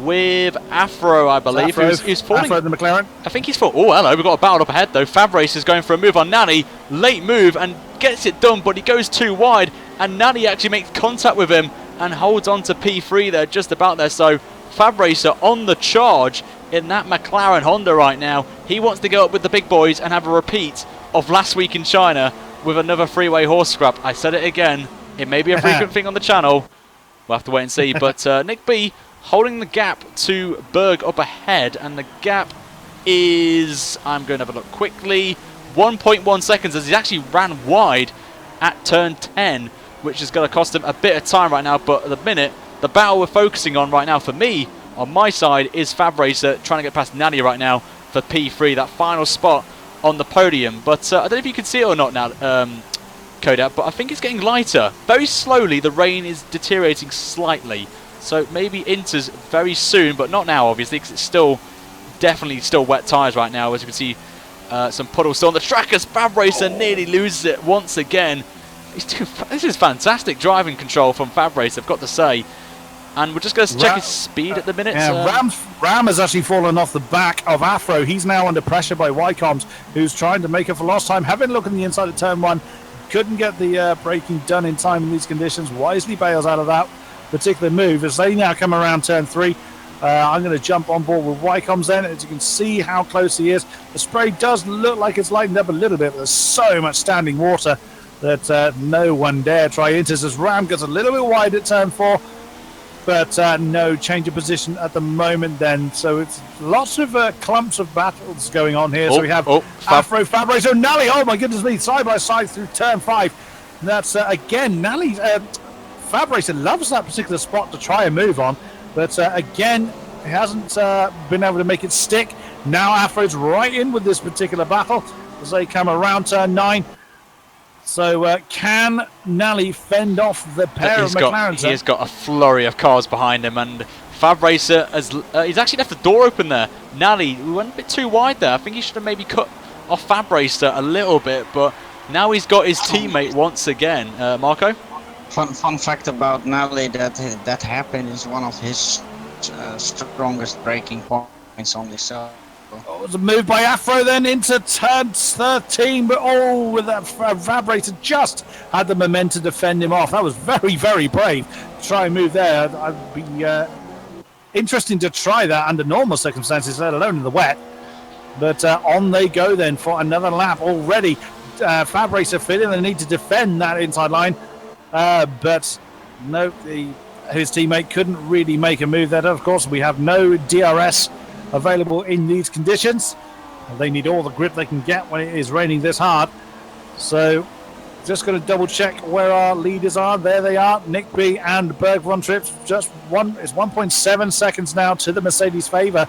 with Afro, I believe. Who's falling. Afro the McLaren. I think he's falling. Oh, hello, we've got a battle up ahead though. Fab Race is going for a move on Nani. Late move and gets it done, but he goes too wide, and Nani actually makes contact with him and holds on to P3 there, just about there. So Fab Racer on the charge in that McLaren Honda right now. He wants to go up with the big boys and have a repeat of last week in China with another freeway horse scrap. I said it again. It may be a frequent thing on the channel. We'll have to wait and see. But Nick B holding the gap to Berg up ahead, and the gap is, I'm going to have a look quickly, 1.1 seconds, as he actually ran wide at turn 10, which is going to cost him a bit of time right now. But at the minute, the battle we're focusing on right now for me, on my side, is Fab Racer trying to get past Nani right now for P3, that final spot on the podium. But I don't know if you can see it or not now, Kodak, but I think it's getting lighter. Very slowly, the rain is deteriorating slightly. So maybe enters very soon, but not now, obviously, because it's still definitely still wet tyres right now. As you can see, some puddles still on the track as Fab Racer nearly loses it once again. This is fantastic driving control from Fab Racer, I've got to say. And we're just going to check his speed at the minute. Yeah, Ram has actually fallen off the back of Afro. He's now under pressure by Wycombs, who's trying to make it for lost time. Having a look on the inside of turn 1, couldn't get the braking done in time in these conditions. Wisely bails out of that particular move as they now come around turn 3. I'm going to jump on board with Wycombs then. As you can see how close he is. The spray does look like it's lightened up a little bit, but there's so much standing water that no one dare try into. As Ram gets a little bit wide at turn 4, but no change of position at the moment then. So it's lots of clumps of battles going on here. So we have Afro, Fabre, so Nally, oh my goodness me, side by side through turn 5. And that's again, Nally, Fabre loves that particular spot to try and move on, but again, he hasn't been able to make it stick. Now Afro's right in with this particular battle as they come around turn 9. So can Nally fend off the pair of McLarens? He's got a flurry of cars behind him, and Fab Racer has he's actually left the door open there. Nally, we went a bit too wide there. I think he should have maybe cut off Fab Racer a little bit, but now he's got his teammate once again. Marco? Fun fact about Nally, that hairpin is one of his strongest braking points on this. So. Oh, it was a move by Afro then into turn 13, but with that Vibrator just had the momentum to fend him off. That was very, very brave to try and move there. I'd be interesting to try that under normal circumstances, let alone in the wet. But on they go then for another lap already. Fabracer feeling they need to defend that inside line, but no, his teammate couldn't really make a move there. Of course, we have no DRS available in these conditions. They need all the grip they can get when it is raining this hard. So just going to double check where our leaders are. There they are, Nick B and Berg von Trips. It's 1.7 seconds now to the Mercedes favour.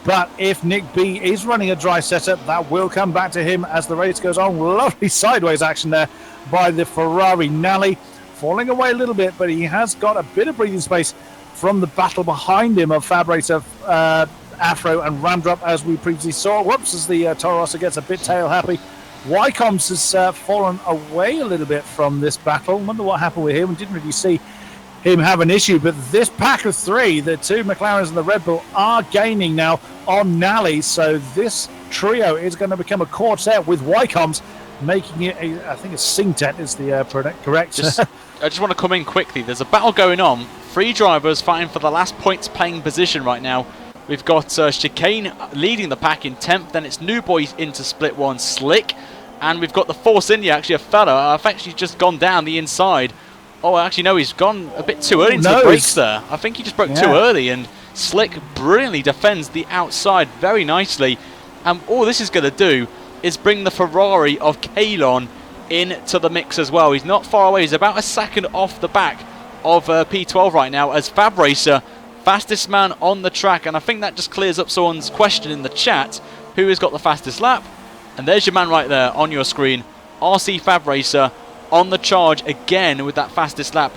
But if Nick B is running a dry setup, that will come back to him as the race goes on. Lovely sideways action there by the Ferrari. Nally falling away a little bit, but he has got a bit of breathing space from the battle behind him of Fabracer, Afro and Ramdrop, as we previously saw. Whoops, as the Toro Rosso gets a bit tail happy. Wycombs has fallen away a little bit from this battle. Wonder what happened with him. We didn't really see him have an issue, but this pack of 3, the 2 McLarens and the Red Bull, are gaining now on Nally. So this trio is going to become a quartet with Wycombs making it I think it's Singtet is the correct. I just want to come in quickly. There's a battle going on. 3 drivers fighting for the last points paying position right now. We've got Chicane leading the pack in 10th. Then it's New Boys into split 1, Slick. And we've got the Force India, actually a fella. I've actually just gone down the inside. Oh, actually, no, he's gone a bit too early into the brakes there. I think he just broke too early. And Slick brilliantly defends the outside very nicely. And all this is going to do is bring the Ferrari of Kalon into the mix as well. He's not far away. He's about a second off the back of P12 right now as Fabracer, fastest man on the track. And I think that just clears up someone's question in the chat. Who has got the fastest lap? And there's your man right there on your screen. RC Fabracer on the charge again with that fastest lap.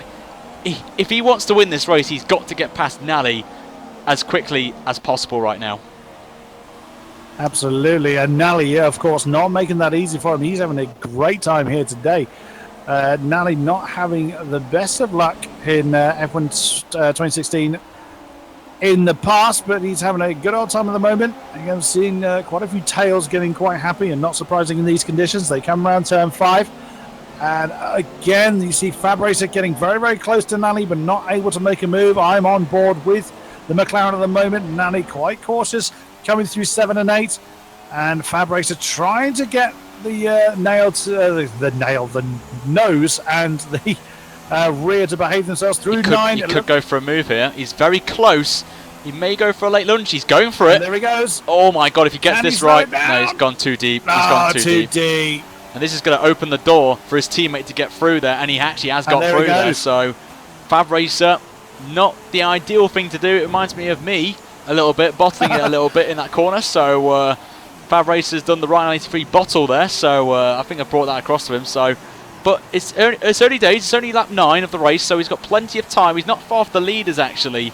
If he wants to win this race, he's got to get past Nally as quickly as possible right now. Absolutely. And Nally, of course, not making that easy for him. He's having a great time here today. Nally not having the best of luck in F1 2016 in the past, but he's having a good old time at the moment. Again, seeing quite a few tails getting quite happy, and not surprising in these conditions. They come around turn 5. And again, you see Fabracer getting very, very close to Nally, but not able to make a move. I'm on board with the McLaren at the moment. Nally quite cautious, coming through 7 and 8. And Fabracer trying to get the the nose and the rear to behave themselves through 9. He could go for a move here. He's very close. He may go for a late lunge. He's going for it. And there he goes. Oh my God, if he gets this right. No, he's gone too deep. He's gone too deep. And this is going to open the door for his teammate to get through there. And he actually has got through there. So Fabracer, not the ideal thing to do. It reminds me of me a little bit, bottling it a little bit in that corner. So Fabracer's done the right 93 bottle there. So I think I brought that across to him. So, but it's early days. It's only lap 9 of the race. So he's got plenty of time. He's not far off the leaders, actually.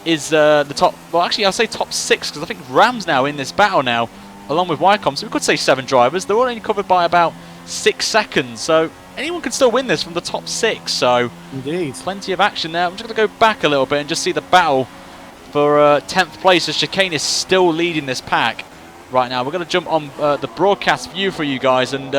Is the top, well, actually, I'll say top 6, because I think Ram's now in this battle now, along with Wycombe. So we could say 7 drivers. They're all only covered by about 6 seconds. So anyone can still win this from the top 6. So indeed, plenty of action there. I'm just going to go back a little bit and just see the battle for 10th place, as Chicane is still leading this pack right now. We're going to jump on the broadcast view for you guys, and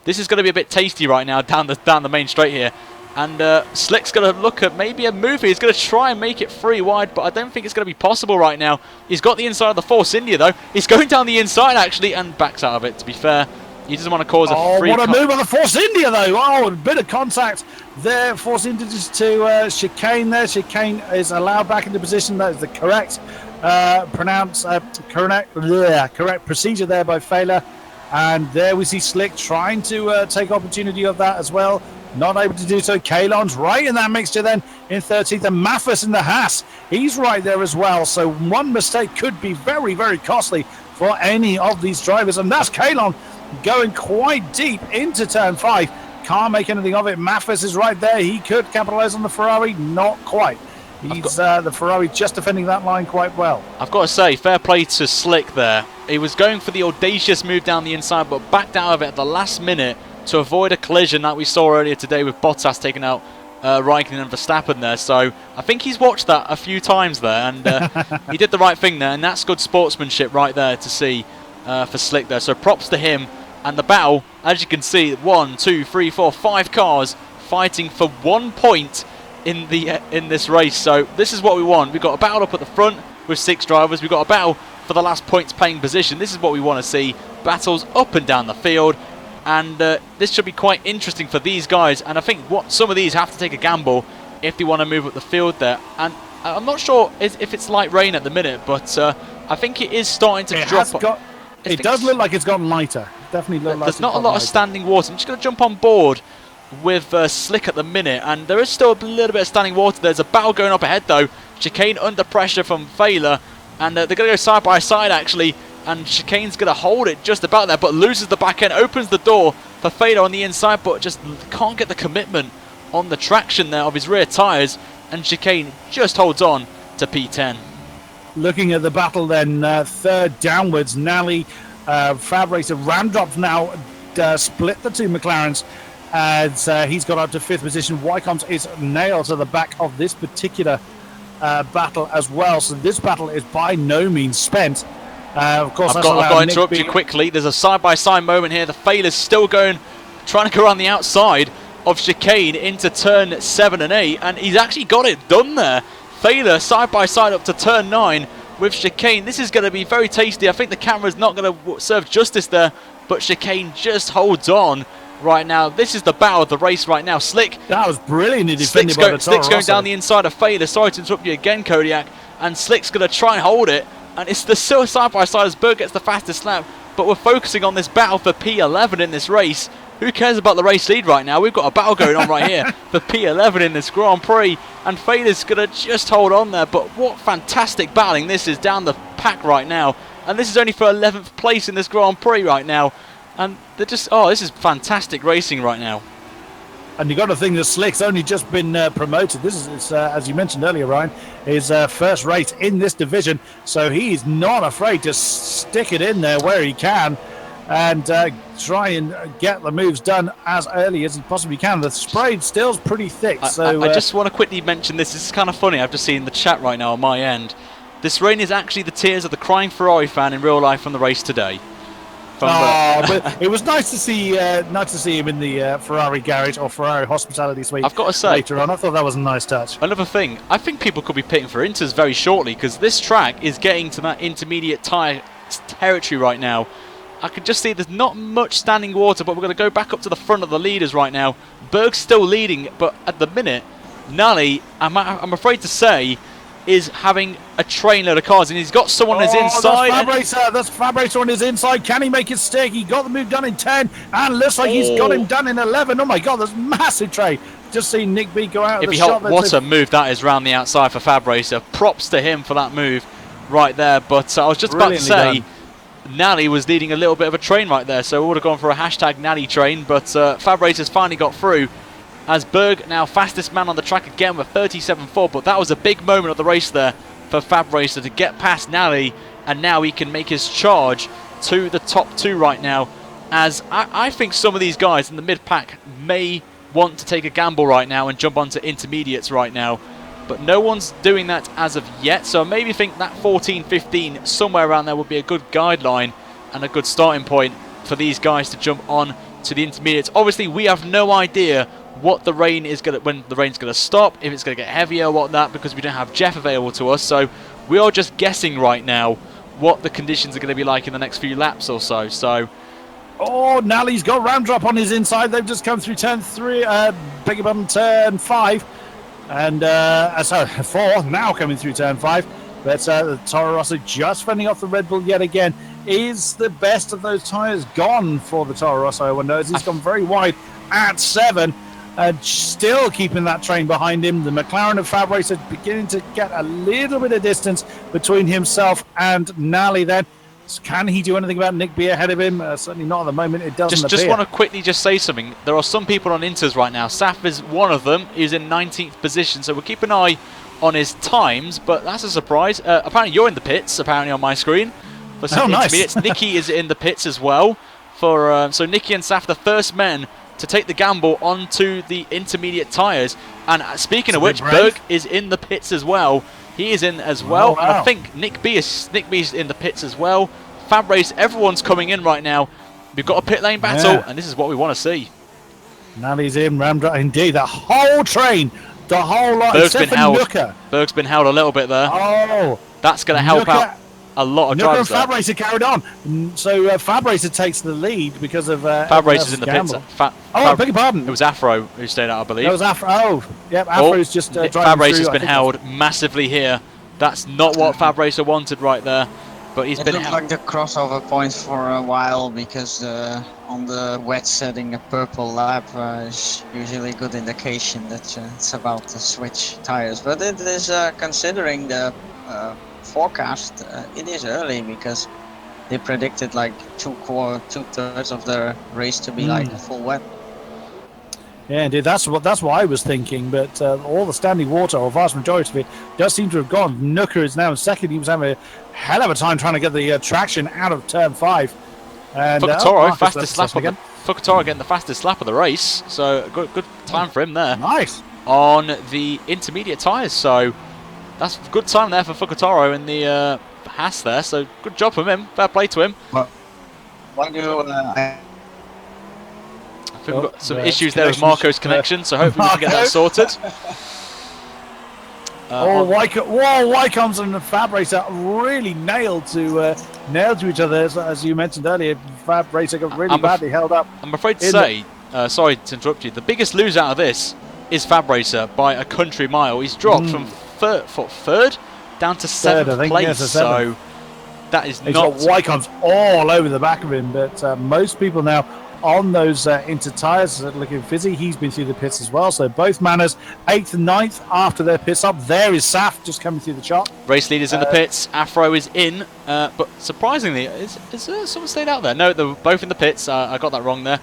this is going to be a bit tasty right now down the main straight here. And Slick's going to look at maybe a move. He's going to try and make it 3 wide, but I don't think it's going to be possible right now. He's got the inside of the Force India, though. He's going down the inside, actually, and backs out of it, to be fair. He doesn't want to cause a free... what a move on the Force India, though. Oh, a bit of contact there. Force India just to chicane there. Chicane is allowed back into position. That is the correct correct procedure there by Failer. And there we see Slick trying to take opportunity of that as well. Not able to do so. Kalon's right in that mixture then in 13th. And Mathis in the Haas, he's right there as well. So one mistake could be very, very costly for any of these drivers. And that's Kalon going quite deep into turn 5. Can't make anything of it. Mathis is right there. He could capitalize on the Ferrari. Not quite. He's the Ferrari just defending that line quite well. I've got to say, fair play to Slick there. He was going for the audacious move down the inside, but backed out of it at the last minute to avoid a collision that we saw earlier today with Bottas taking out Raikkonen and Verstappen there. So I think he's watched that a few times there, and he did the right thing there, and that's good sportsmanship right there to see for Slick there. So props to him. And the battle, as you can see, 1, 2, 3, 4, 5 cars fighting for 1 point in this race. So this is what we want. We've got a battle up at the front with 6 drivers. We've got a battle for the last points paying position. This is what we want to see. Battles up and down the field. And this should be quite interesting for these guys. And I think some of these have to take a gamble if they want to move up the field there. And I'm not sure if it's light rain at the minute, but I think it is starting to drop. It does look like it's gotten lighter. Definitely look like there's not a lot of standing water. I'm just going to jump on board with Slick at the minute, and there is still a little bit of standing water. There's a battle going up ahead though. Chicane under pressure from Failer, and they're going to go side by side actually, and Chicane's going to hold it just about there, but loses the back end, opens the door for Failer on the inside, but just can't get the commitment on the traction there of his rear tyres, and Chicane just holds on to P10. Looking at the battle then, third downwards, Nally, Fab Racer, Ramdrop's now split the two McLarens as he's got up to 5th position. Wycombs is nailed to the back of this particular battle as well. So this battle is by no means spent. Of course, I've got to interrupt you quickly. There's a side-by-side moment here. The Failer's still trying to go around the outside of Chicane into turn 7 and 8, and he's actually got it done there. Failer side-by-side up to turn 9 with Chicane. This is going to be very tasty. I think the camera's not going to serve justice there, but Chicane just holds on right now. This is the battle of the race right now. Slick. That was brilliantly defended by the Slick's going down the inside of Failer. Sorry to interrupt you again, Kodiak. And Slick's going to try and hold it. And it's the still side-by-side as Berg gets the fastest lap. But we're focusing on this battle for P11 in this race. Who cares about the race lead right now? We've got a battle going on right here for P11 in this Grand Prix. And Failer's going to just hold on there. But what fantastic battling this is down the pack right now. And this is only for 11th place in this Grand Prix right now. And they're just, this is fantastic racing right now. And you got to think that Slick's only just been promoted. This is, as you mentioned earlier, Ryan, his first race in this division. So he's not afraid to stick it in there where he can and try and get the moves done as early as he possibly can. The spray still's pretty thick. So I just want to quickly mention this. This is kind of funny. I've just seen the chat right now on my end. This rain is actually the tears of the crying Ferrari fan in real life from the race today. But it was nice to see him in the Ferrari garage or Ferrari hospitality suite. I've got to say, later on, I thought that was a nice touch. Another thing, I think people could be pitting for Inters very shortly because this track is getting to that intermediate tyre territory right now. I can just see there's not much standing water, but we're going to go back up to the front of the leaders right now. Berg's still leading, but at the minute, Nally, I'm afraid to say, is having a trainload of cars, and he's got someone on his inside. That's Fab Racer on his inside. Can he make it stick? He got the move done in 10, and looks like he's got him done in 11. Oh my God, there's massive trade. Just seen Nick B go out of the shot. What a move that is round the outside for Fab Racer. Props to him for that move right there. But I was just about to say, Nally was leading a little bit of a train right there, so we would have gone for a hashtag Nally train, but Fab Racer's finally got through. As Berg now fastest man on the track again with 37.4, but that was a big moment of the race there for Fab Racer to get past Nally, and now he can make his charge to the top 2 right now, as I think some of these guys in the mid-pack may want to take a gamble right now and jump onto intermediates right now, but no one's doing that as of yet, so I maybe think that 14-15 somewhere around there would be a good guideline and a good starting point for these guys to jump on to the intermediates. Obviously we have no idea what the rain is when the rain's going to stop, if it's going to get heavier or whatnot, because we don't have Jeff available to us. So we are just guessing right now what the conditions are going to be like in the next few laps or so. So Oh, Nally's got round drop on his inside. They've just come through turn 3, beg your pardon, turn 5. And, sorry, 4, now coming through turn 5. But the Toro Rosso just fending off the Red Bull yet again. Is the best of those tyres gone for the Toro Rosso? I wonder. He's gone very wide at 7. Still keeping that train behind him. The McLaren of Fab Racer beginning to get a little bit of distance between himself and Nally then. Can he do anything about Nick B ahead of him? Certainly not at the moment. It doesn't appear. Just want to quickly just say something. There are some people on Inters right now. Saf is one of them. He's in 19th position, so we'll keep an eye on his times, but that's a surprise. Apparently you're in the pits, apparently on my screen. For some intermediates. Nicky is in the pits as well. So Nicky and Saf, the first men to take the gamble onto the intermediate tyres. And speaking of which, Berg is in the pits as well. He is in as well. Oh, wow. And I think Nick B's in the pits as well. Fab Race, everyone's coming in right now. We've got a pit lane battle, and this is what we want to see. Nally's in, Ramdra. Indeed, the whole train, the whole lot. Berg's been held. Berg's been held a little bit there. Oh, that's going to help out a lot of drivers. Fab Racer carried on. So Fab Racer takes the lead because of Fab Racer's in the pits. I beg your pardon. It was Afro who stayed out, I believe. It was Afro. Oh, yep. Afro's just driving Fab Racer's through. Been held massively here. That's not what Fab Racer wanted right there. But he's been held. Like the crossover points for a while because on the wet setting, a purple lap is usually a good indication that it's about to switch tires. But it is considering the forecast, it is early because they predicted like 2/3 of the race to be like full wet. Yeah, indeed. That's what I was thinking. But all the standing water, or vast majority of it, does seem to have gone. Nooker is now in second. He was having a hell of a time trying to get the traction out of turn 5. And Fukatoro, fastest lap again. Fukatoro getting the fastest lap of the race. So good time for him there. Nice. On the intermediate tyres. So that's good time there for Fukatoro in the Haas there. So good job from him. Fair play to him. Why do I think we've got some issues there with Marco's connection, so hopefully we can get that sorted. Wycombs and Fab Racer really nailed to each other, as you mentioned earlier. Fab Racer got really badly held up. I'm afraid to say, sorry to interrupt you, the biggest loser out of this is Fab Racer by a country mile. He's dropped from third down to 7th place, so that is He's not... got Wycombs all over the back of him, but most people now on those Inter tyres looking fizzy. He's been through the pits as well, so both Manners 8th and 9th after their pit stop. There is Saf just coming through the chop. Race leaders in the pits. Afro is in, but surprisingly, is someone stayed out there? No, they're both in the pits. I got that wrong there.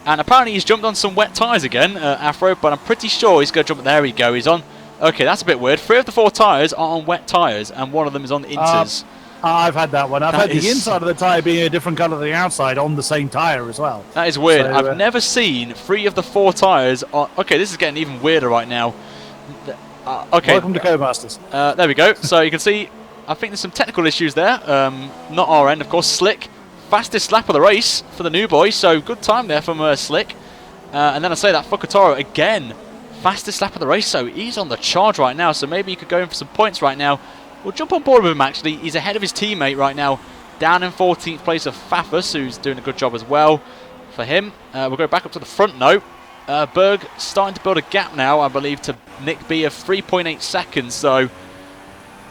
And apparently he's jumped on some wet tyres again, Afro, but I'm pretty sure he's going to jump. There we go, he's on. Okay, that's a bit weird. 3 of the 4 tyres are on wet tyres, and one of them is on the Inters. I've had that one. I've had the inside of the tyre being a different colour than the outside on the same tyre as well. That is weird. So, I've never seen 3 of the 4 tyres on... Okay, this is getting even weirder right now. Okay. Welcome to Codemasters. There we go. So you can see, I think there's some technical issues there. Not our end, of course. Slick, fastest lap of the race for the new boy. So good time there from Slick. And then I say that Fukatoro again, fastest lap of the race. So he's on the charge right now. So maybe he could go in for some points right now. We'll jump on board with him, actually. He's ahead of his teammate right now, down in 14th place of Fafus, who's doing a good job as well for him. We'll go back up to the front note. Berg starting to build a gap now, I believe, to Nick B of 3.8 seconds. So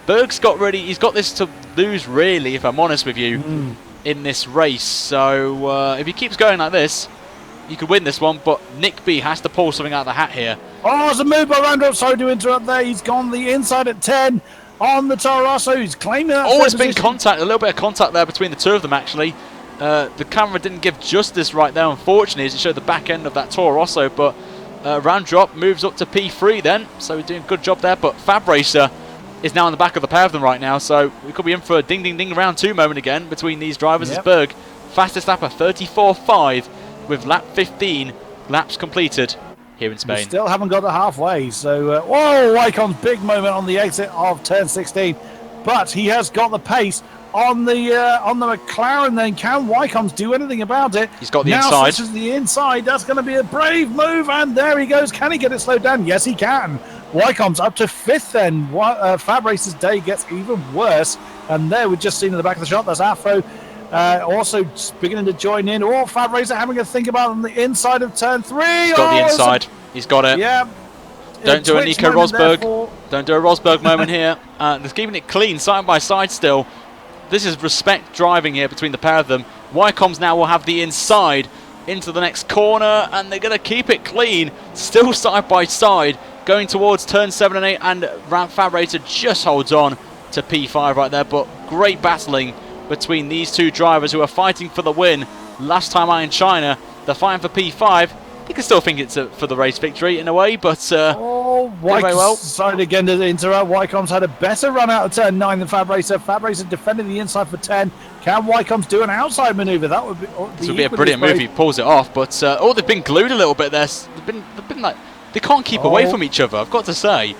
Berg's he's got this to lose, really, if I'm honest with you, in this race. So if he keeps going like this, he could win this one, but Nick B has to pull something out of the hat here. Oh, it's a move by Randolph. Sorry to interrupt there. He's gone the inside at 10. On the Toro Rosso, who's claiming that. Oh, it's been contact, a little bit of contact there between the two of them, actually. The camera didn't give justice right there, unfortunately, as it showed the back end of that Toro Rosso, but round drop moves up to P3 then, so we're doing a good job there, but Fab Racer is now in the back of the pair of them right now, so we could be in for a ding-ding-ding round 2 moment again between these drivers. As Berg, fastest lapper, 34.5, with lap 15 laps completed here in Spain. We still haven't got to halfway, so whoa, Wycom's big moment on the exit of turn 16, but he has got the pace on the McLaren. Then can Wycom's do anything about it? He's got the now inside. Switches the inside. That's going to be a brave move, and there he goes. Can he get it slowed down? Yes, he can. Wycom's up to 5th then. Fab Racer's day gets even worse, and there we've just seen in the back of the shot, that's Afro Also beginning to join in. Oh, Fab Racer having a think about on the inside of turn 3. He's got the inside. He's got it. Yeah. Don't do a Nico Rosberg. Therefore. Don't do a Rosberg moment here. They're keeping it clean, side by side still. This is respect driving here between the pair of them. Wycombs now will have the inside into the next corner, and they're going to keep it clean. Still side by side, going towards turn 7 and 8, and Fab Racer just holds on to P5 right there. But great battling between these two drivers who are fighting for the win. Last time out in China, they're fighting for P5. You can still think it's for the race victory in a way, but sorry again to interrupt. Wycombs had a better run out of turn 9 than Fab Racer. Fab Racer defending the inside for 10. Can Wycombs do an outside manoeuvre? That would be. This would be a brilliant move if he pulls it off. But they've been glued a little bit there. They've been like they can't keep away from each other. I've got to say,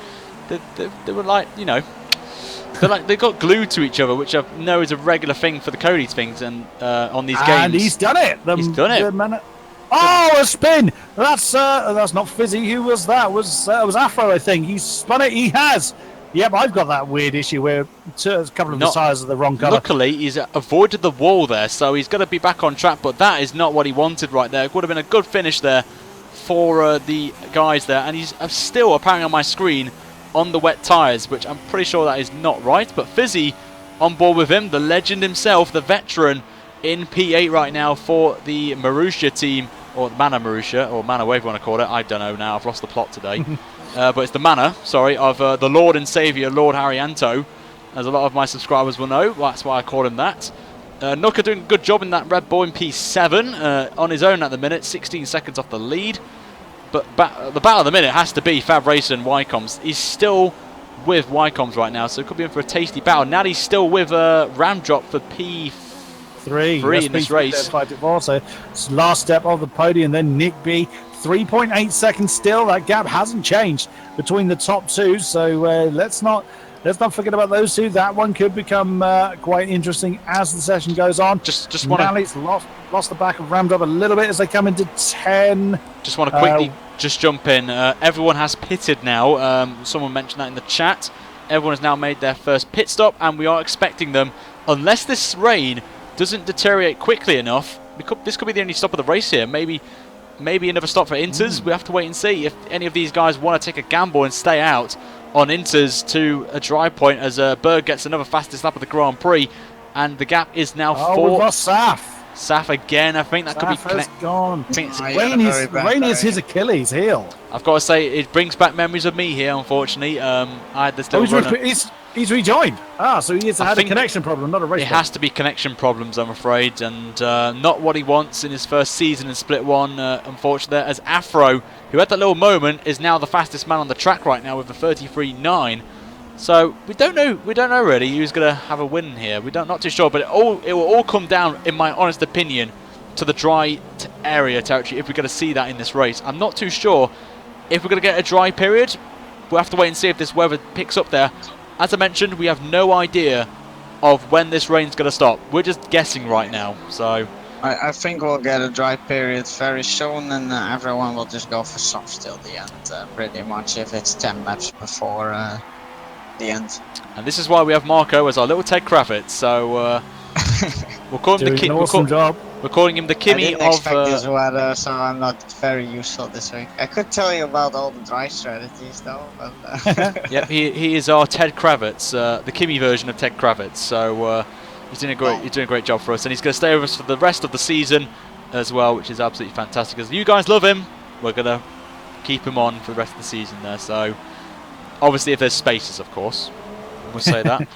they were like they got glued to each other, which I know is a regular thing for the Cody's things and on these games. And he's done it. He's done it. Oh, a spin! That's not Fizzy. Who was that? Was Afro? I think he spun it. He has. Yep, I've got that weird issue where a couple of the tires are the wrong colour. Luckily, he's avoided the wall there, so he's got to be back on track. But that is not what he wanted right there. It would have been a good finish there for the guys there, and he's still apparently on my screen on the wet tyres, which I'm pretty sure that is not right. But Fizzy on board with him, the legend himself, the veteran in P8 right now for the Marussia team. Or Mana Marussia, or Mana, whatever you want to call it. I don't know now. I've lost the plot today. But it's the Mana, sorry, of the Lord and Saviour, Lord Haryanto. As a lot of my subscribers will know. That's why I call him that. Nooker doing a good job in that Red Bull in P7. On his own at the minute, 16 seconds off the lead. But the battle of the minute has to be Fab Racer and Wycombs. He's still with Wycombs right now, so it could be in for a tasty battle. Now he's still with Ramdrop for P3 in this race. So it's last step of the podium, then Nick B. 3.8 seconds still. That gap hasn't changed between the top two, so let's not forget about those two. That one could become quite interesting as the session goes on. Just want to lost the back of Ramdrop a little bit as they come into 10. Just want to quickly just jump in. Everyone has pitted now. Someone mentioned that in the chat. Everyone has now made their first pit stop, and we are expecting them, unless this rain doesn't deteriorate quickly enough. This could be the only stop of the race here. Maybe another stop for Inters. We have to wait and see if any of these guys want to take a gamble and stay out on Inters to a dry point as Berg gets another fastest lap of the Grand Prix, and the gap is now 4. We've lost Saf. Saf again. I think that could be gone. Rain is his Achilles heel. I've got to say, it brings back memories of me here. Unfortunately, I had this little He's rejoined. So he has had a connection problem, not a race. It has to be connection problems, I'm afraid, and not what he wants in his first season in Split 1, unfortunately, as Afro, who had that little moment, is now the fastest man on the track right now with the 33.9. So we don't know really who's going to have a win here. Not too sure, but it will all come down, in my honest opinion, to the dry area territory if we're going to see that in this race. I'm not too sure if we're going to get a dry period. We'll have to wait and see if this weather picks up there. As I mentioned, we have no idea of when this rain's going to stop. We're just guessing right now. So I think we'll get a dry period very soon, and everyone will just go for soft till the end, pretty much, if it's 10 laps before the end. And this is why we have Marco as our little Ted Kravitz. So we'll call him we're calling him the Kimi I didn't expect this weather, so I'm not very useful this week. I could tell you about all the dry strategies though, but yep, he is our Ted Kravitz, the Kimi version of Ted Kravitz. So he's doing a great job for us, and he's going to stay with us for the rest of the season as well, which is absolutely fantastic. As you guys love him, we're going to keep him on for the rest of the season there. So obviously, if there's spaces, of course, we'll say that.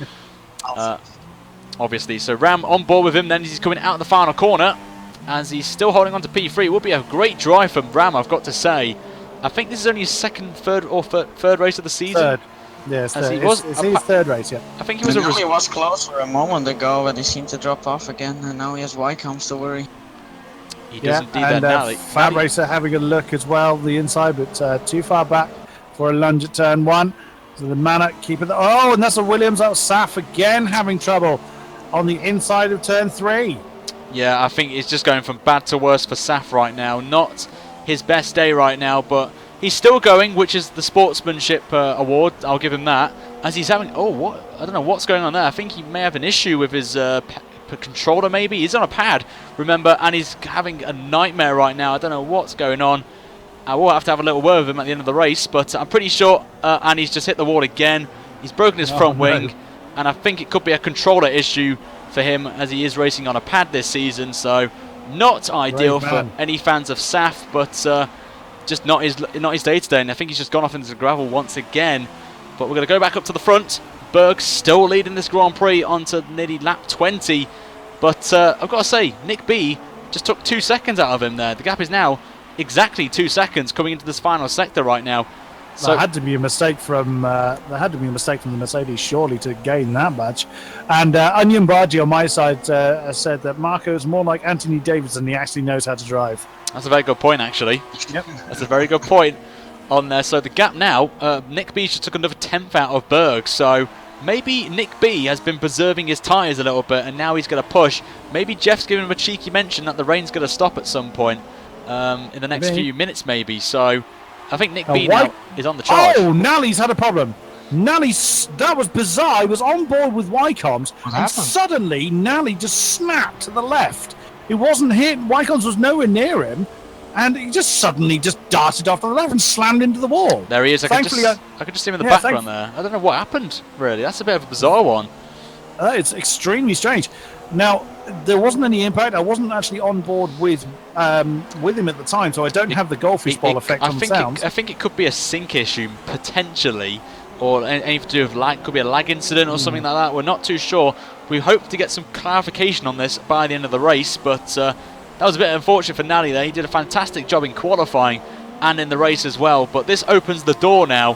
Obviously, so Ram on board with him then as he's coming out of the final corner, as he's still holding on to P3. It will be a great drive from Ram, I've got to say. I think this is only his third race of the season. Third. Yes, it's his third race, yeah. I think he was close for a moment ago, but he seemed to drop off again, and now he has Wycombs to worry. He does indeed that now. Fab Racer having a look as well, the inside, but too far back for a lunge at turn 1. So the Mana keeping the... Oh, and that's a Williams. That was Saf again having trouble on the inside of turn 3. Yeah, I think it's just going from bad to worse for Saf right now. Not his best day right now, but he's still going, which is the sportsmanship award. I'll give him that. As he's having... Oh, what? I don't know what's going on there. I think he may have an issue with his controller maybe. He's on a pad, remember, and he's having a nightmare right now. I don't know what's going on. I will have to have a little word with him at the end of the race, but I'm pretty sure, and he's just hit the wall again. He's broken his front wing, and I think it could be a controller issue for him as he is racing on a pad this season, so not ideal for any fans of SAF, but just not his day today, and I think he's just gone off into the gravel once again. But we're going to go back up to the front. Berg still leading this Grand Prix onto nearly lap 20, but I've got to say, Nick B just took 2 seconds out of him there. The gap is now exactly 2 seconds coming into this final sector right now. So there had to be a mistake from the Mercedes, surely, to gain that much. And Onion Bargy on my side said that Marco is more like Anthony Davis than he actually knows how to drive. That's a very good point, actually. Yep. That's a very good point on there. So the gap now, Nick B just took another 10th out of Berg. So maybe Nick B has been preserving his tyres a little bit, and now he's going to push. Maybe Jeff's giving him a cheeky mention that the rain's going to stop at some point in the next few minutes, maybe. So I think Nick B now is on the charge. Oh, Nally's had a problem. That was bizarre. He was on board with Wycombs, and suddenly Nally just snapped to the left. He wasn't hit. Wycombs was nowhere near him, and he just suddenly just darted off to the left and slammed into the wall. There he is. I could just see him in the background there. I don't know what happened, really. That's a bit of a bizarre one. It's extremely strange. Now, there wasn't any impact. I wasn't actually on board with him at the time, so I don't have the goldfish ball effect on the sound. I think it could be a sync issue, potentially, or anything to do with lag. Could be a lag incident or something like that. We're not too sure. We hope to get some clarification on this by the end of the race, but that was a bit unfortunate for Nally there. He did a fantastic job in qualifying and in the race as well, but this opens the door now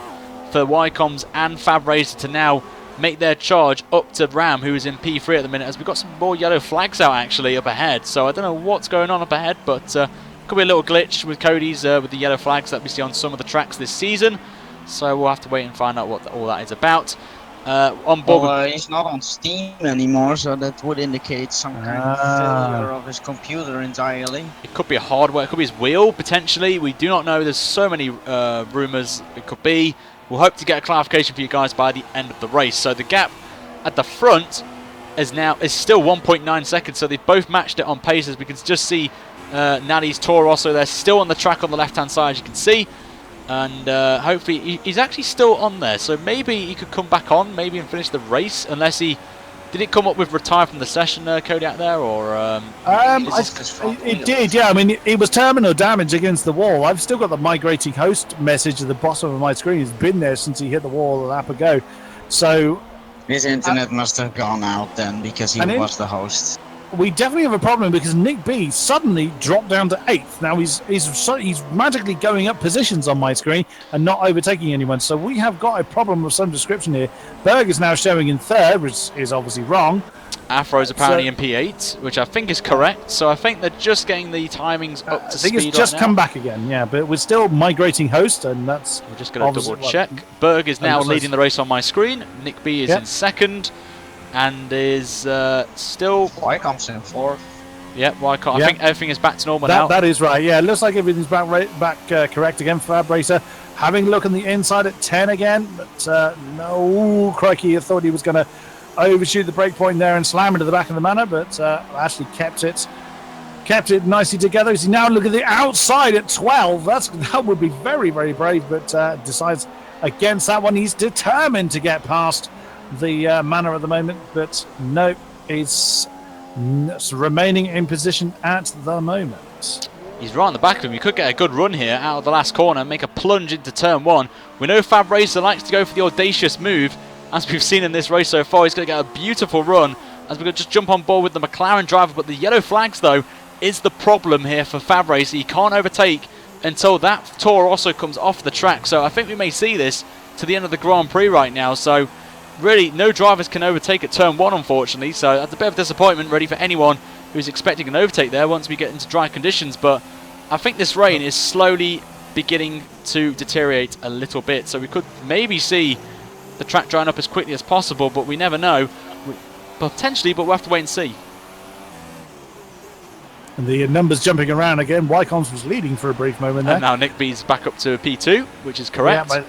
for Wycombs and Fab Racer to now make their charge up to Ram, who is in P3 at the minute, as we've got some more yellow flags out actually up ahead. So I don't know what's going on up ahead, but could be a little glitch with Cody's with the yellow flags that we see on some of the tracks this season. So we'll have to wait and find out what all that is about. On board, he's not on Steam anymore, so that would indicate some kind of failure of his computer entirely. It could be a hardware, it could be his wheel potentially. We do not know. There's so many rumours it could be. We'll hope to get a clarification for you guys by the end of the race. So the gap at the front is still 1.9 seconds. So they've both matched it on paces. We can just see Nally's Toro also there, still on the track on the left-hand side, as you can see. And hopefully he's actually still on there. So maybe he could come back on, maybe, and finish the race, unless he... Did it come up with retire from the session, Cody, out there, or...? It did, yeah. I mean, it was terminal damage against the wall. I've still got the migrating host message at the bottom of my screen. It's been there since he hit the wall a lap ago. So... His internet must have gone out then, because he was the host. We definitely have a problem because Nick B suddenly dropped down to 8th. Now he's magically going up positions on my screen and not overtaking anyone. So we have got a problem of some description here. Berg is now showing in 3rd, which is obviously wrong. Afro's apparently in P8, which I think is correct. So I think they're just getting the timings up to speed. I think it's just come back again, yeah. But we're still migrating host, and that's... We're just going to double check. Berg is now leading the race on my screen. Nick B is in 2nd. And is still... Wycomb's in 4th. Yep, Wycombe. I think everything is back to normal now. That is right, yeah. It looks like everything's back correct again for Fab Racer. Having a look on the inside at 10 again. But no, crikey, I thought he was going to overshoot the break point there and slam into the back of the manor, but actually kept it nicely together. As he now look at the outside at 12. That would be very, very brave, but decides against that one. He's determined to get past the manor at the moment, but no, it's remaining in position at the moment. He's right on the back of him. You could get a good run here out of the last corner and make a plunge into turn 1. We know Fab Racer likes to go for the audacious move, as we've seen in this race so far. He's going to get a beautiful run as we're going to just jump on board with the McLaren driver, but the yellow flags though is the problem here for Fab Racer. He can't overtake until that Toro also comes off the track, so I think we may see this to the end of the Grand Prix right now. So really, no drivers can overtake at turn 1, unfortunately, so that's a bit of a disappointment, really, for anyone who's expecting an overtake there once we get into dry conditions. But I think this rain is slowly beginning to deteriorate a little bit, so we could maybe see the track drying up as quickly as possible, but we never know. Potentially, but we'll have to wait and see. And the numbers jumping around again. Wycombs was leading for a brief moment there. And now Nick B's back up to P2, which is correct. Yeah,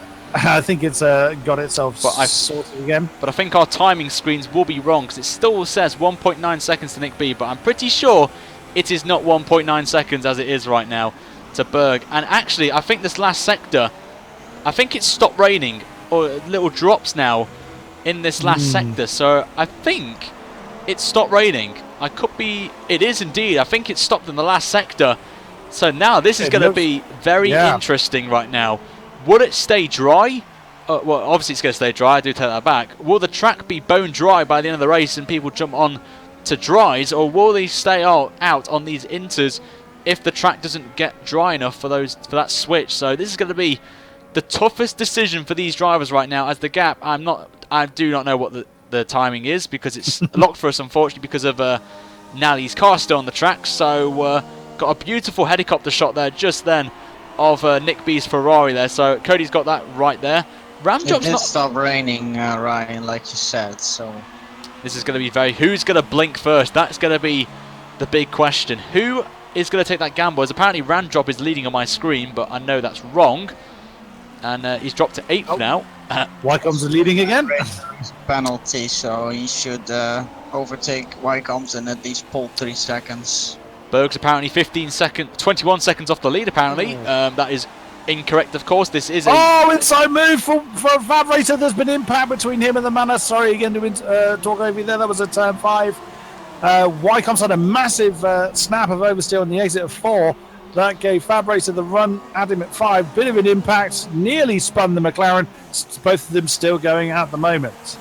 I think it's got itself sorted again. But I think our timing screens will be wrong because it still says 1.9 seconds to Nick B, but I'm pretty sure it is not 1.9 seconds as it is right now to Berg. And actually, I think this last sector, I think it's stopped raining, or little drops now in this last sector. So I think it stopped raining. I could be, it is indeed. I think it stopped in the last sector. So now this is going to be very interesting right now. Would it stay dry? Well, obviously it's going to stay dry. I do take that back. Will the track be bone dry by the end of the race and people jump on to dries, or will they stay out on these inters if the track doesn't get dry enough for that switch? So this is going to be the toughest decision for these drivers right now. As the gap, I do not know what the timing is because it's locked for us, unfortunately, because of Nally's car still on the track. So got a beautiful helicopter shot there just then of Nick B's Ferrari there. So Cody's got that right there. Ramjob's not stop raining, Ryan, like you said. So this is going to be who's going to blink first? That's going to be the bbig question. Who is going to take that gamble? As apparently Ramjob is leading on my screen, but I know that's wrong. And he's dropped to 8th now. Wycombe's leading again. Penalty, so he should overtake Wycombe's and at least pull 3 seconds. Berg's apparently 21 seconds off the lead. Apparently, that is incorrect. Of course, this is a inside move for Fab Racer. There's been impact between him and the Manor. Sorry again to talk over you there. That was a turn 5. Wycombe's had a massive snap of oversteer on the exit of 4. That gave Fab Racer the run at him at 5. Bit of an impact. Nearly spun the McLaren. Both of them still going at the moment.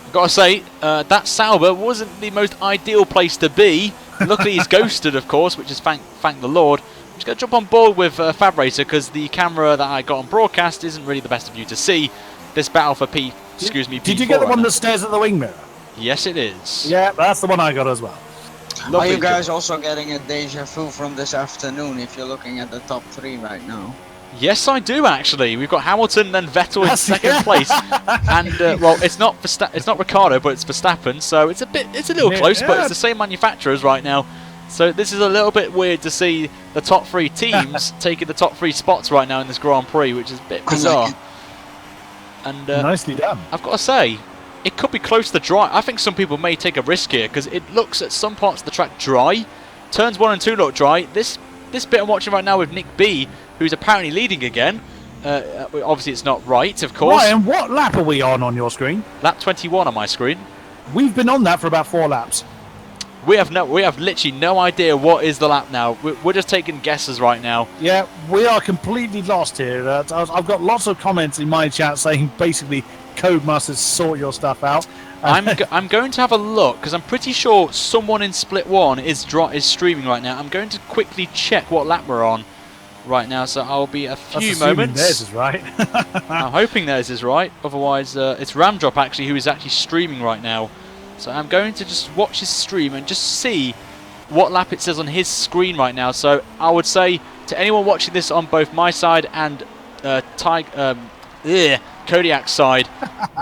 I've got to say, that Sauber wasn't the most ideal place to be. Luckily, he's ghosted, of course, which is thank the Lord. I'm just going to jump on board with Fab Racer because the camera that I got on broadcast isn't really the best of you to see this battle for P4. Did you get the one that stares at the wing mirror? Yes, it is. Yeah, that's the one I got as well. Are you guys also getting a deja vu from this afternoon if you're looking at the top 3 right now? Yes, I do actually. We've got Hamilton, then Vettel in second place, and well, it's not Ricciardo, but it's Verstappen. So it's a little close, but it's the same manufacturers right now. So this is a little bit weird to see the top 3 teams taking the top 3 spots right now in this Grand Prix, which is a bit bizarre. And nicely done. I've got to say, it could be close to dry. I think some people may take a risk here because it looks at some parts of the track dry. Turns 1 and 2 look dry. This bit I'm watching right now with Nick B, who's apparently leading again. Obviously, it's not right, of course. Ryan, what lap are we on your screen? Lap 21 on my screen. We've been on that for about 4 laps. We have literally no idea what is the lap now. We're just taking guesses right now. Yeah, we are completely lost here. I've got lots of comments in my chat saying basically Codemasters sort your stuff out. I'm going to have a look because I'm pretty sure someone in Split 1 is streaming right now. I'm going to quickly check what lap we're on right now, so I'll be a few moments. Theirs is right. I'm hoping theirs is right. Otherwise, it's Ramdrop actually who is actually streaming right now. So I'm going to just watch his stream and just see what lap it says on his screen right now. So I would say to anyone watching this on both my side and Kodiak's side,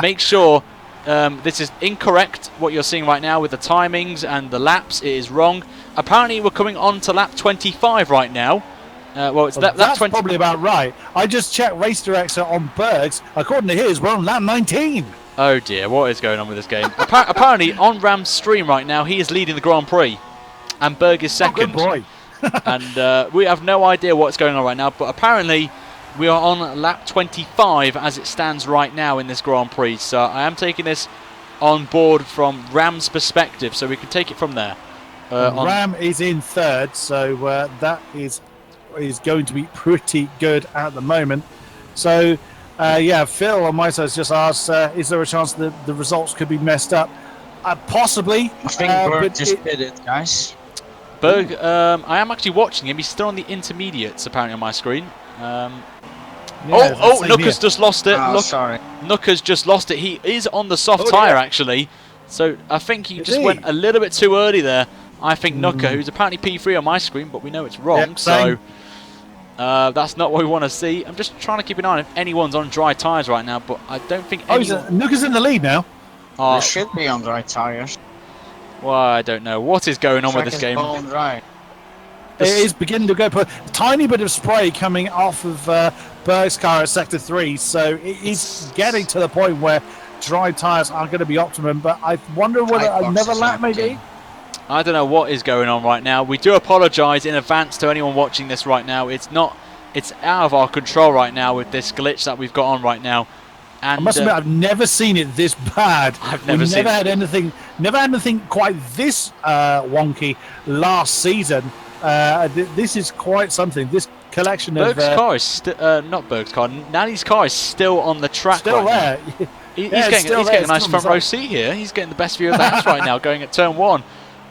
make sure this is incorrect, what you're seeing right now with the timings and the laps. It is wrong. Apparently we're coming on to lap 25 right now. That's probably about right. I just checked Race Director on Berg's. According to his, we're on lap 19. Oh dear, what is going on with this game? Apparently on Ram's stream right now, he is leading the Grand Prix and Berg is second. Oh, good boy. And we have no idea what's going on right now, but apparently we are on lap 25 as it stands right now in this Grand Prix. So I am taking this on board from Ram's perspective, so we can take it from there. Ram is in 3rd, so that is going to be pretty good at the moment. So, yeah, Phil on my side has just asked, is there a chance that the results could be messed up? Possibly. I think Berg just did it, guys. Berg, I am actually watching him. He's still on the intermediates, apparently, on my screen. Nooker's just lost it. Oh, sorry. Nooker's just lost it. He is on the soft tyre, actually. So I think he just went a little bit too early there. I think Nooker, who's apparently P3 on my screen, but we know it's wrong. So that's not what we want to see. I'm just trying to keep an eye on if anyone's on dry tyres right now, but I don't think Nooker's in the lead now. They should be on dry tyres. Well, I don't know. What is going on with this game? Right. It is beginning to go. A tiny bit of spray coming off of Berg's car at Sector 3, so it is getting to the point where dry tyres are going to be optimum, but I wonder whether another lap maybe? I don't know what is going on right now. We do apologise in advance to anyone watching this right now. It's out of our control right now with this glitch that we've got on right now. And I must admit, I've never seen it this bad. We've never had anything quite this wonky last season. This is quite something. This collection Berg's of car is not Berg's car. Nanny's car is still on the track. Still right there. Now. He's getting a nice front row seat here. He's getting the best view of the house right now, going at turn 1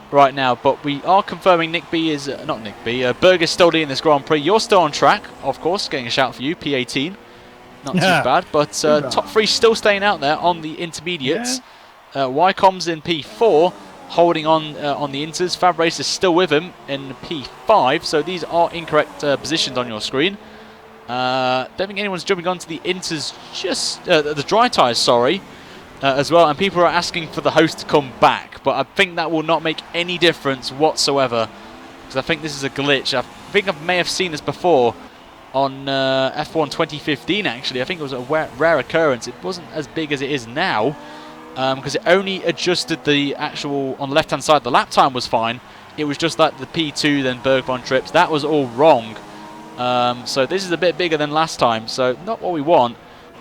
right now. But we are confirming Berg is still leading this Grand Prix. You're still on track, of course. Getting a shout for you, P18. Not too bad, but top 3 still staying out there on the intermediates. Wycom's in P4. Holding on the inters. Fab Race is still with him in P5, so these are incorrect positions on your screen. Don't think anyone's jumping onto the inters, just the dry tyres, sorry, as well. And people are asking for the host to come back, but I think that will not make any difference whatsoever, because I think this is a glitch. I think I may have seen this before on F1 2015. Actually, I think it was a rare occurrence. It wasn't as big as it is now. Because it only adjusted the actual, on the left hand side, the lap time was fine. It was just that the P2 then Berg von trips, that was all wrong. So this is a bit bigger than last time, so not what we want,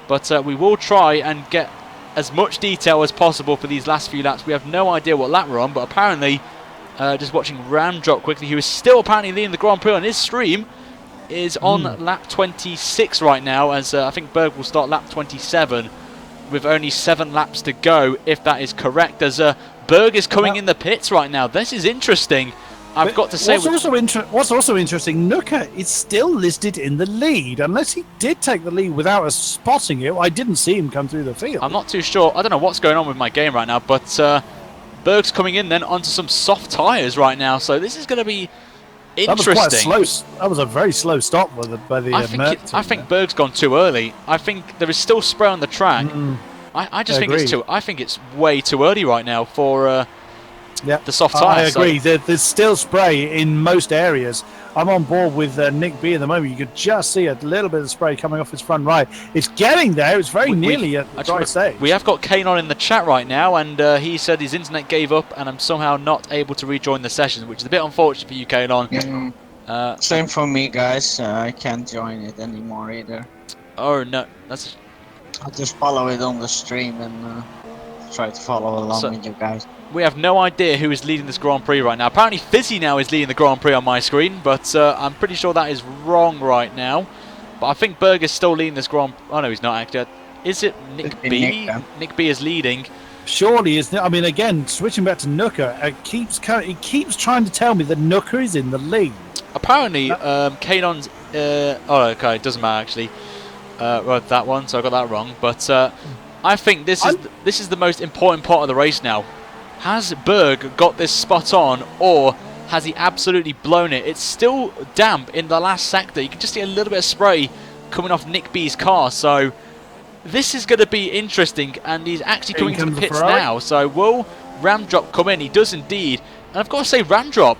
but we will try and get as much detail as possible for these last few laps. We have no idea what lap we're on, but apparently, just watching Ramdrop quickly, who is still apparently leading the Grand Prix on his stream, is on lap 26 right now, as I think Berg will start lap 27. With only 7 laps to go, if that is correct, as Berg is coming in the pits right now. This is interesting. I've got to say, what's also interesting, Nooker is still listed in the lead, unless he did take the lead without us spotting it. I didn't see him come through the field. I'm not too sure. I don't know what's going on with my game right now, but Berg's coming in then onto some soft tyres right now, so this is going to be interesting. That was quite slow. That was a very slow stop by the I think Berg's gone too early. I think there is still spray on the track. I just think it's I think it's way too early right now for the soft tyres. I agree. There's still spray in most areas. I'm on board with Nick B at the moment. You could just see a little bit of spray coming off his front right. It's getting there. It's very nearly at the dry stage. We have got Kanon in the chat right now, and he said his internet gave up, and I'm somehow not able to rejoin the session, which is a bit unfortunate for you, Kanon. Same for me, guys. I can't join it anymore either. Oh no, I'll just follow it on the stream and try to follow along with you guys. We have no idea who is leading this Grand Prix right now. Apparently Fizzy now is leading the Grand Prix on my screen, but I'm pretty sure that is wrong right now. But I think Berg is still leading this Grand Prix. Oh no, he's not actually. Is it Nick B? Nick B is leading. Surely is. I mean, again, switching back to Nooker, he keeps trying to tell me that Nooker is in the lead. Apparently, Kanon's. Oh, okay, it doesn't matter actually. Wrote that one, so I got that wrong. But I think this is the most important part of the race now. Has Berg got this spot on, or has he absolutely blown it? It's still damp in the last sector. You can just see a little bit of spray coming off Nick B's car. So this is going to be interesting, and he's actually coming to the pits now. So will Ramdrop come in? He does indeed. And I've got to say, Ramdrop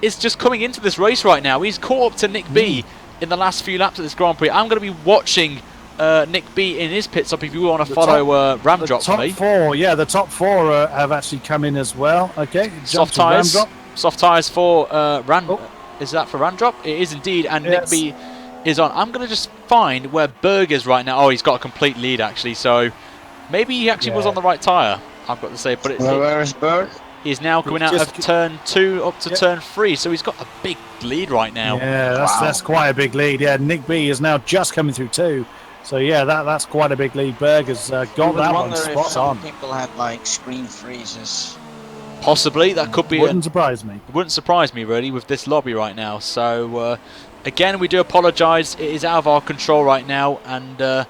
is just coming into this race right now. He's caught up to Nick B in the last few laps of this Grand Prix. I'm going to be watching Nick B in his pit stop if you want to follow Ramdrop for me. The top four have actually come in as well. Okay, soft tyres for Is that for Ramdrop? It is indeed, and yes. Nick B is on. I'm going to just find where Berg is right now. Oh, he's got a complete lead actually, so maybe he actually was on the right tyre, I've got to say. But where is Berg? He's now coming out of turn 2 up to turn 3, so he's got a big lead right now. Yeah, that's quite a big lead. Yeah, Nick B is now just coming through 2. So yeah, that's quite a big lead. Berg has got that one spot on. People had like screen freezes. Possibly, that could be. Wouldn't surprise me. Wouldn't surprise me really with this lobby right now. So again, we do apologise. It is out of our control right now, and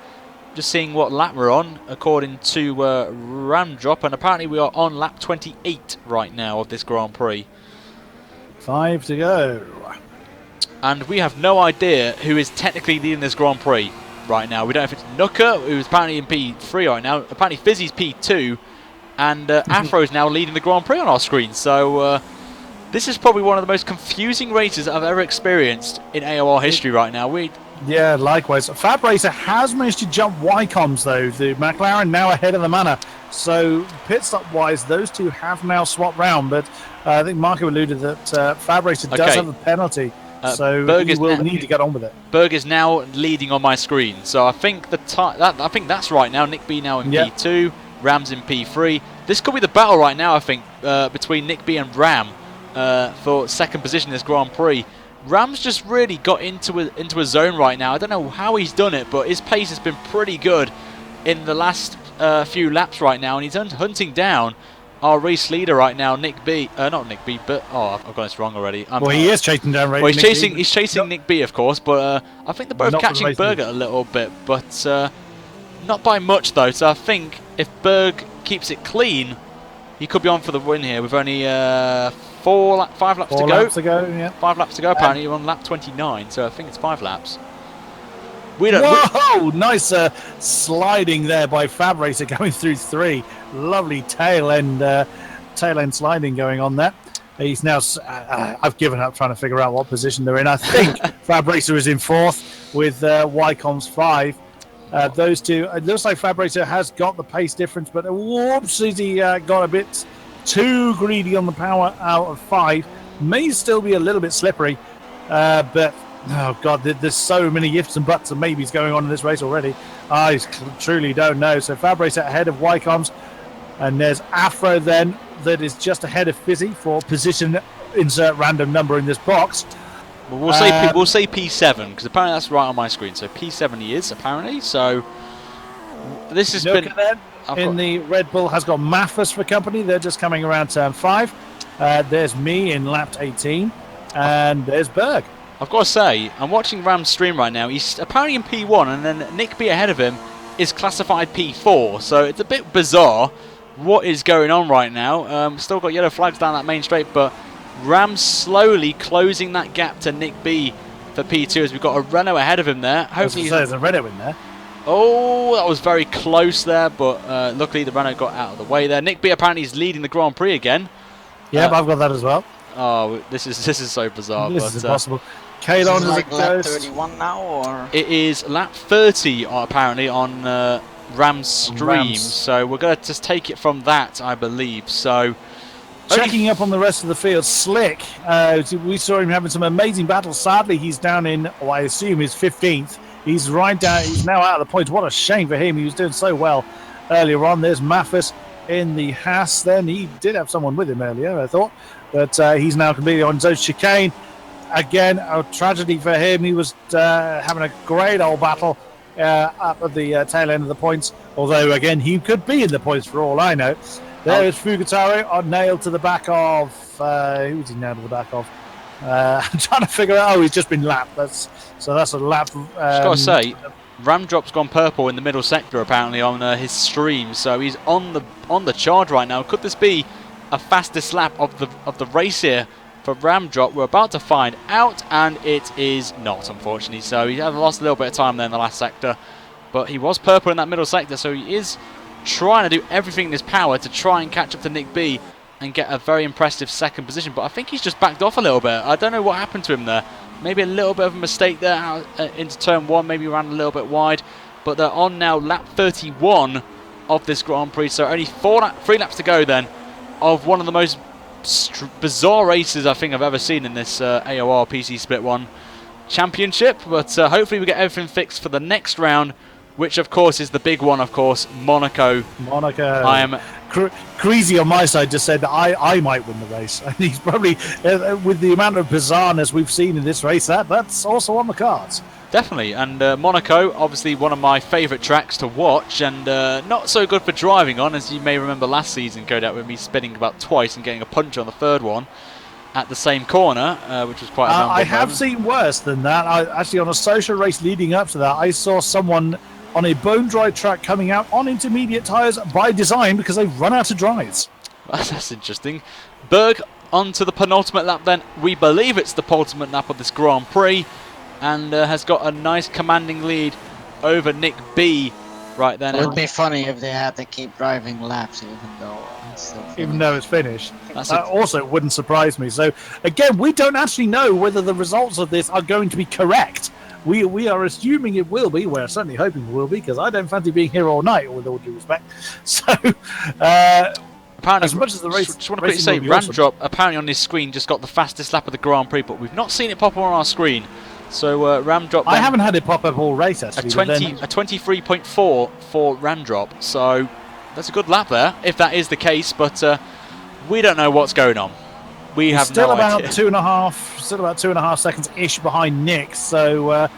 just seeing what lap we're on according to Ramdrop, and apparently we are on lap 28 right now of this Grand Prix. 5 to go. And we have no idea who is technically leading this Grand Prix right now. We don't know if it's Nooker, who's apparently in P3 right now. Apparently Fizzy's P2, and Afro's now leading the Grand Prix on our screen. So This is probably one of the most confusing races I've ever experienced in AOR history right now. Yeah, likewise. Fab Racer has managed to jump Wycombs, though. The McLaren now ahead of the Manor. So, pit stop-wise, those two have now swapped round. But I think Marco alluded that Fab Racer does have a penalty. So, Berg he will need to get on with it. Berg is now leading on my screen. So, I think I think that's right now. Nick B now in P2, Ram's in P3. This could be the battle right now, I think, between Nick B and Ram for second position in this Grand Prix. Ram's just really got into a zone right now. I don't know how he's done it, but his pace has been pretty good in the last few laps right now, and he's hunting down our race leader right now, Nick B. Not Nick B, but I've got this wrong already. Well, he is chasing down. Well, he's chasing Nick B, of course, but I think they're both catching Berg a little bit, but not by much though. So I think if Berg keeps it clean, he could be on for the win here with only 5 laps to go. 5 laps to go. Apparently, you're on lap 29, so I think it's 5 laps. Whoa! Nice sliding there by Fab Racer going through 3. Lovely tail end sliding going on there. He's now. I've given up trying to figure out what position they're in. I think Fab Racer is in 4th with Wycombs 5. Those two. It looks like Fab Racer has got the pace difference, but whoops, he got a bit too greedy on the power out of 5. May still be a little bit slippery, but oh god, there's so many ifs and buts and maybes going on in this race already. I truly don't know. So Fab Racer ahead of Wycombs, and there's Afro then that is just ahead of Fizzy for position. Insert random number in this box. Well, we'll say P7 because apparently that's right on my screen. So P7 he is apparently. So this has been. In the Red Bull has got Maffus for company. They're just coming around turn 5. There's me in lap 18, and there's Berg. I've got to say, I'm watching Ram's stream right now. He's apparently in P1, and then Nick B ahead of him is classified P4. So it's a bit bizarre what is going on right now. Still got yellow flags down that main straight, but Ram's slowly closing that gap to Nick B for P2 as we've got a Renault ahead of him there. Hopefully there's a Renault in there. Oh, that was very close there, but luckily the Renault got out of the way there. Nick B apparently is leading the Grand Prix again. Yeah, I've got that as well. Oh, this is so bizarre. This is impossible. Kalon is like lap 31 now, or it is lap 30 apparently on Ram's stream. So we're gonna just take it from that, I believe. So checking up on the rest of the field, Slick. We saw him having some amazing battles. Sadly, he's down in, I assume, his 15th. He's right down. He's now out of the points. What a shame for him. He was doing so well earlier on. There's Maffus in the Haas. Then he did have someone with him earlier, I thought, but he's now completely on his own. Chicane again. A tragedy for him. He was having a great old battle up at the tail end of the points. Although again, he could be in the points for all I know. There is Fugataro nailed to the back of. Who was he nailed to the back of? I'm trying to figure out. Oh, he's just been lapped. That's a lap. Just gotta say, Ramdrop's gone purple in the middle sector apparently on his stream, so he's on the charge right now. Could this be a fastest lap of the race here for Ramdrop? We're about to find out, and it is not, unfortunately. So he has lost a little bit of time there in the last sector, but he was purple in that middle sector, so he is trying to do everything in his power to try and catch up to Nick B and get a very impressive second position, but I think he's just backed off a little bit. I don't know what happened to him there. Maybe a little bit of a mistake there into turn 1, maybe ran a little bit wide, but they're on now lap 31 of this Grand Prix, so only 3 laps to go then of one of the most bizarre races I think I've ever seen in this AOR PC Split 1 Championship, but hopefully we get everything fixed for the next round, which of course is the big one, of course, Monaco. I am Crazy on my side just said that I might win the race. And he's probably, with the amount of bizarreness we've seen in this race, that's also on the cards. Definitely, and Monaco, obviously one of my favourite tracks to watch, and not so good for driving on, as you may remember last season, Kodak, with me spinning about twice and getting a punch on the third one at the same corner, which was quite a I have seen worse than that. Actually, on a social race leading up to that, I saw someone on a bone-dry track coming out on intermediate tyres by design because they've run out of dries. That's interesting. Berg onto the penultimate lap then. We believe it's the penultimate lap of this Grand Prix, and has got a nice commanding lead over Nick B Right then. It would be funny if they had to keep driving laps, even though it's finished. That's That also wouldn't surprise me. So again, we don't actually know whether the results of this are going to be correct. We are assuming it will be. We're certainly hoping it will be, because I don't fancy being here all night, with all due respect. So, apparently, as much as the race, just want to quickly say, Ramdrop apparently on this screen just got the fastest lap of the Grand Prix, but we've not seen it pop on our screen. So Ramdrop. I haven't had it pop up all race actually. A 23.4 for Ramdrop. So that's a good lap there, if that is the case. But we don't know what's going on. We have still no about idea. Still about 2.5 seconds ish behind Nick. So,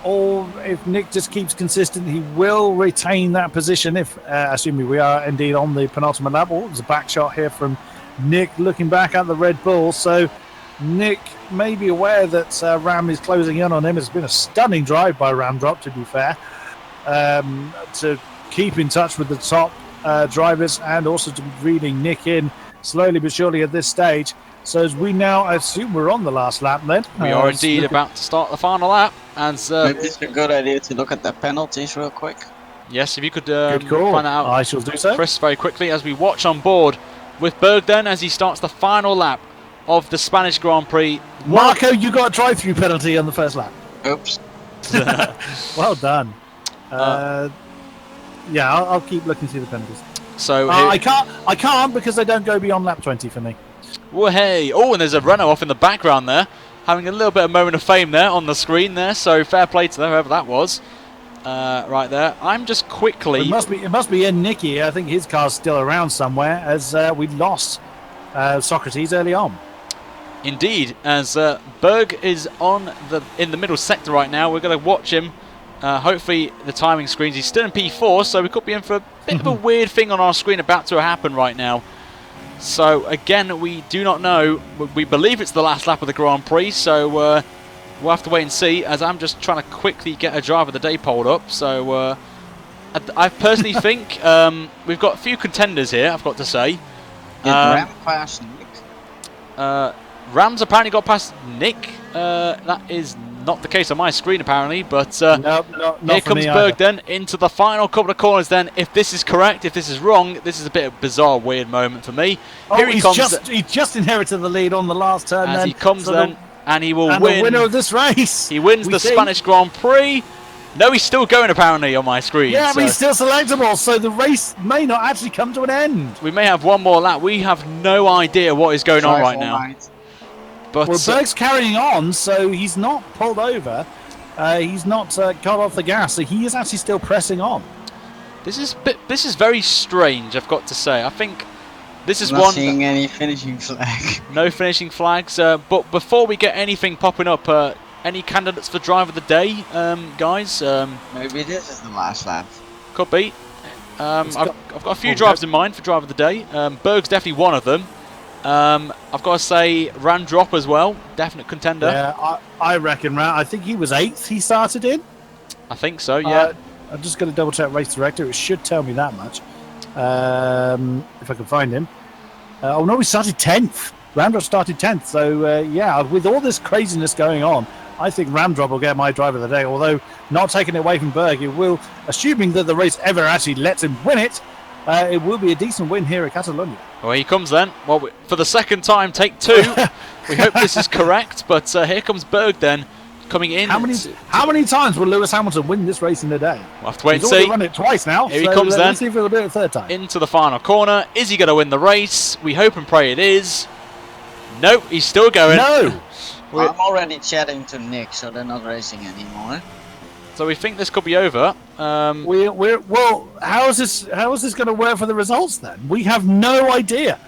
if Nick just keeps consistent, he will retain that position. If assuming we are indeed on the penultimate lap. Oh, there's a back shot here from Nick, looking back at the Red Bull. So, Nick may be aware that Ram is closing in on him. It's been a stunning drive by Ramdrop, to be fair, to keep in touch with the top drivers, and also to be reading Nick in slowly but surely at this stage. So as we now assume we're on the last lap then. We are indeed about to start the final lap. And maybe it's a good idea to look at the penalties real quick. Yes, if you could good call. find that out, I shall do so. Chris, very quickly, as we watch on board with Berg then, as he starts the final lap of the Spanish Grand Prix. Marco, you got a drive-through penalty on the first lap. Oops. Well done. Yeah, I'll keep looking through the penalties. So I can't because they don't go beyond lap 20 for me. Well, hey, oh, and there's a Renault off in the background there, having a little bit of moment of fame there on the screen there. So fair play to them, whoever that was, right there. I'm just quickly. It must be in Nicky. I think his car's still around somewhere, as we lost Socrates early on. Indeed, as Berg is in the middle sector right now. We're going to watch him. Hopefully the timing screens. He's still in P4, so we could be in for a bit of a weird thing on our screen about to happen right now. So again, we do not know. We believe it's the last lap of the Grand Prix, so we'll have to wait and see, as I'm just trying to quickly get a driver of the day polled up. So I personally think we've got a few contenders here, I've got to say. Did Ram pass Nick? Ram's apparently got past Nick. That is not the case on my screen apparently, but Nope, not here for comes me Berg either. then into the final couple of corners then. If this is correct, if this is wrong, this is a bit of a bizarre, weird moment for me. Here he comes. He just inherited the lead on the last turn. As then, he comes so then, and he will and win. the winner of this race. He wins the Spanish Grand Prix. No, he's still going apparently on my screen. Yeah, so but he's still selectable, so the race may not actually come to an end. we may have one more lap. We have no idea what is going on right now. But Well, Berg's carrying on, so he's not pulled over. He's not cut off the gas, so he is actually still pressing on. this is very strange, I've got to say. I think this is Not one. seeing any finishing flag. No finishing flags. But before we get anything popping up, any candidates for driver of the day, guys? Maybe this is the last lap. Could be. I've got a few drivers in mind for driver of the day. Berg's definitely one of them. I've got to say Ramdrop as well, definite contender. Yeah, I reckon. I think he was 8th. He started in. I think so. Yeah. I'm just going to double check race director. It should tell me that much. If I can find him. Oh no, he started 10th. Ramdrop started 10th. So yeah, with all this craziness going on, I think Ramdrop will get my driver of the day. Although not taking it away from Berg, it will, assuming that the race ever actually lets him win it. It will be a decent win here at Catalonia. Well, he comes then. Well, for the second time, take 2. We hope this is correct. But here comes Berg then, coming in. How many times will Lewis Hamilton win this race in a day? We'll have to wait and He's see. already run it twice now. Here he comes then. Let's see if he'll do it a third time. Into the final corner. Is he going to win the race? We hope and pray it is. Nope, he's still going. No. I'm already chatting to Nick, so they're not racing anymore. So we think this could be over. Well, how is this going to work for the results then? We have no idea.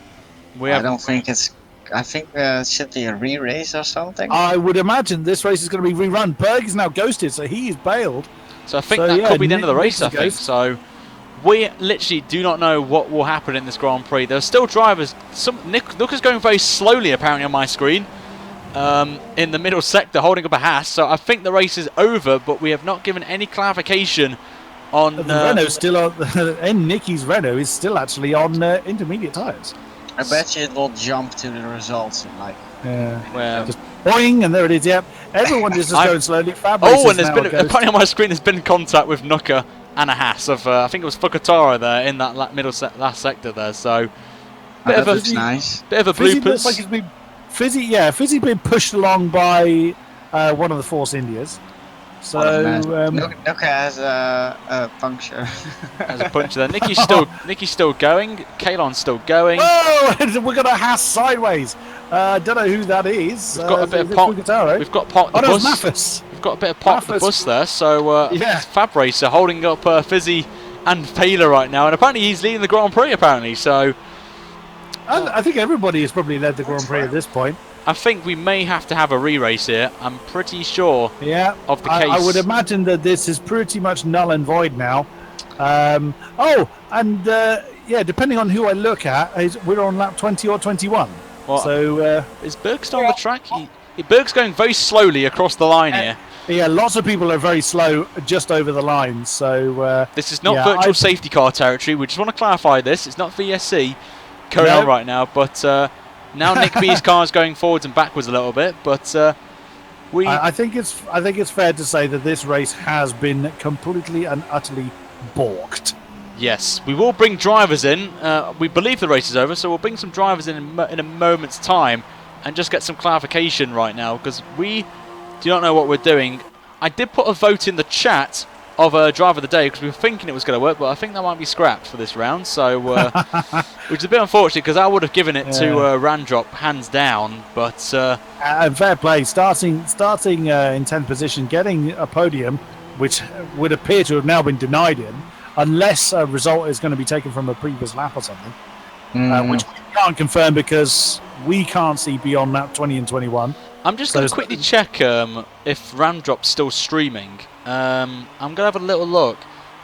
I don't think it's. I think it should be a re-race or something. I would imagine this race is going to be rerun. Berg is now ghosted, so he is bailed. So I think that could be the end of the race, I think. So we literally do not know what will happen in this Grand Prix. There are still drivers. Nick is going very slowly, apparently, on my screen. In the middle sector, holding up a Haas. So I think the race is over, but we have not given any clarification on. The Renault's still on, and Nicky's Renault is still actually on intermediate tyres. I bet you it will jump to the results in like. Well, just boing, and there it is. Yep, everyone is just going slowly. Oh, and there's been apparently on my screen. There's been contact with Nuka and a Haas of I think it was Fukatara there in that last sector there. So That looks nice. bit of a Fizzy bloopers. looks like he's been Fizzy been pushed along by one of the Force Indias. So Nook has a puncture. As a puncher there. Nicky's still going. Kalon's still going. oh, we're gonna Haas sideways. Don't know who that is. We've got a bit of pot. We've got pot the bus. Mathis. We've got a bit of pot the bus there. So yeah, Fab Racer holding up Fizzy and Taylor right now, and apparently he's leading the Grand Prix. Apparently, so I think everybody has probably led the Grand Prix at this point. I think we may have to have a re-race here. I'm pretty sure. Yeah, of the case. I would imagine that this is pretty much null and void now. Depending on who I look at, we're on lap 20 or 21. What? So is Berg still on the track? Berg's going very slowly across the line here. Yeah, lots of people are very slow just over the line. So this is not virtual safety car territory. We just want to clarify this. It's not VSC going on right now, but now Nick B's car is going forwards and backwards a little bit. But I think it's fair to say that this race has been completely and utterly balked. Yes, we will bring drivers in. We believe the race is over, so we'll bring some drivers in a moment's time and just get some clarification right now, because we do not know what we're doing. I did put a vote in the chat of a driver of the day because we were thinking it was going to work, but I think that might be scrapped for this round, so which is a bit unfortunate because I would have given it to Randrop hands down, but and fair play, starting in 10th position, getting a podium, which would appear to have now been denied him, unless a result is going to be taken from a previous lap or something, which we can't confirm because we can't see beyond lap 20 and 21. I'm just going to quickly check if Ramdrop's still streaming. I'm going to have a little look.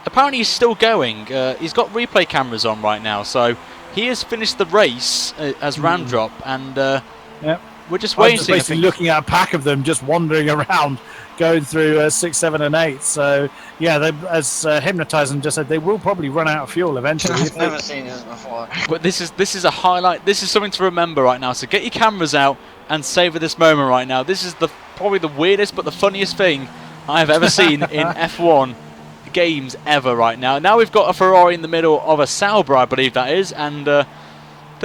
Apparently he's still going. He's got replay cameras on right now, so he has finished the race as Ramdrop, and we're just waiting. I'm just basically looking at a pack of them just wandering around, going through 6, 7, and 8. So yeah, as Hypnotizen just said, they will probably run out of fuel eventually. I've never seen this before. But this is a highlight. This is something to remember right now. So get your cameras out and savor this moment right now. This is probably the weirdest but the funniest thing I've ever seen in F1 games ever right now. Now we've got a Ferrari in the middle of a Sauber, I believe that is, and they're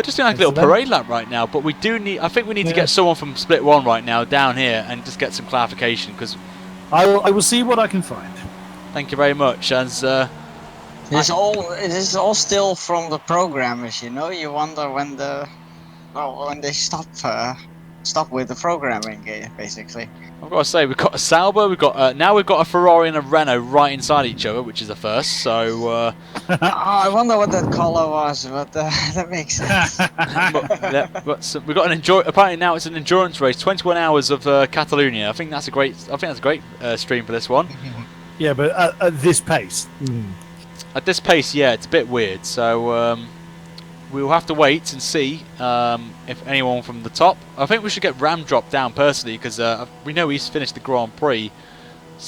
just doing like a little parade lap right now. But we do need. I think we need to get someone from Split 1 right now down here and just get some clarification, because I will see what I can find. Thank you very much. As it is all still from the programmers, you know. You wonder when they stop with the programming, basically. I've got to say, we've got a Sauber, now we've got a Ferrari and a Renault right inside each other, which is a first. So I wonder what that color was, but that makes sense. but we've got an apparently now it's an endurance race, 21 hours of Catalonia. I think that's a great stream for this one. Yeah, but at this pace. At this pace, yeah, it's a bit weird. So we'll have to wait and see if anyone from the top. I think we should get Ramdrop down personally, because we know he's finished the Grand Prix,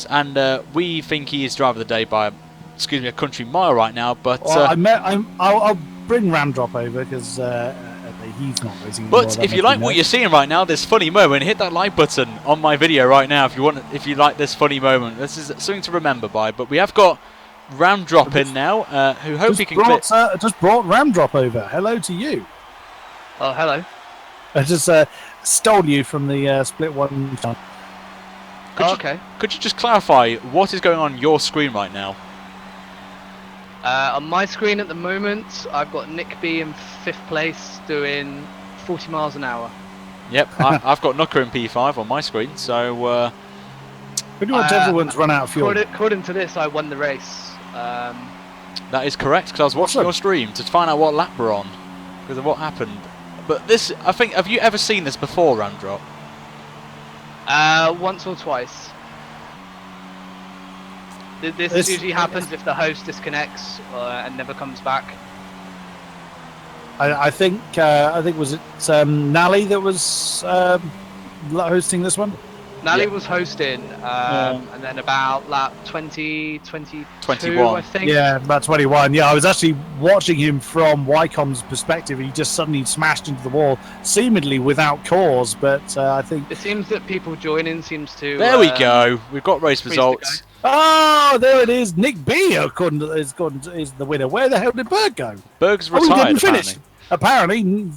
and we think he is driver of the day by, a country mile right now. But I'll bring Ramdrop over because he's not racing. But if you like what you're seeing right now, this funny moment, hit that like button on my video right now if you like this funny moment. This is something to remember by. But we have got Ramdrop in now, who hope he can clip. Just brought Ramdrop over. Hello to you. Oh, hello. I just stole you from the Split 1. Okay. Could you just clarify what is going on your screen right now? On my screen at the moment, I've got Nick B in 5th place doing 40 miles an hour. Yep, I've got Nooker in P5 on my screen, so... Pretty much everyone's run out of fuel. According to this, I won the race. That is correct, because I was watching your stream to find out what lap we're on, because of what happened. But this, I think, have you ever seen this before, Ramdrop? Once or twice. This usually happens if the host disconnects and never comes back. I think was it Nally that was hosting this one? Nally was hosting, and then about lap 21, I think. Yeah, about 21. Yeah, I was actually watching him from Wycombe's perspective. He just suddenly smashed into the wall, seemingly without cause. But I think it seems that people joining seems to. There we go. We've got race results. Oh, there it is. Nick B, according to, is the winner. Where the hell did Berg go? Berg's Oh, he retired, didn't finish. apparently. Apparently,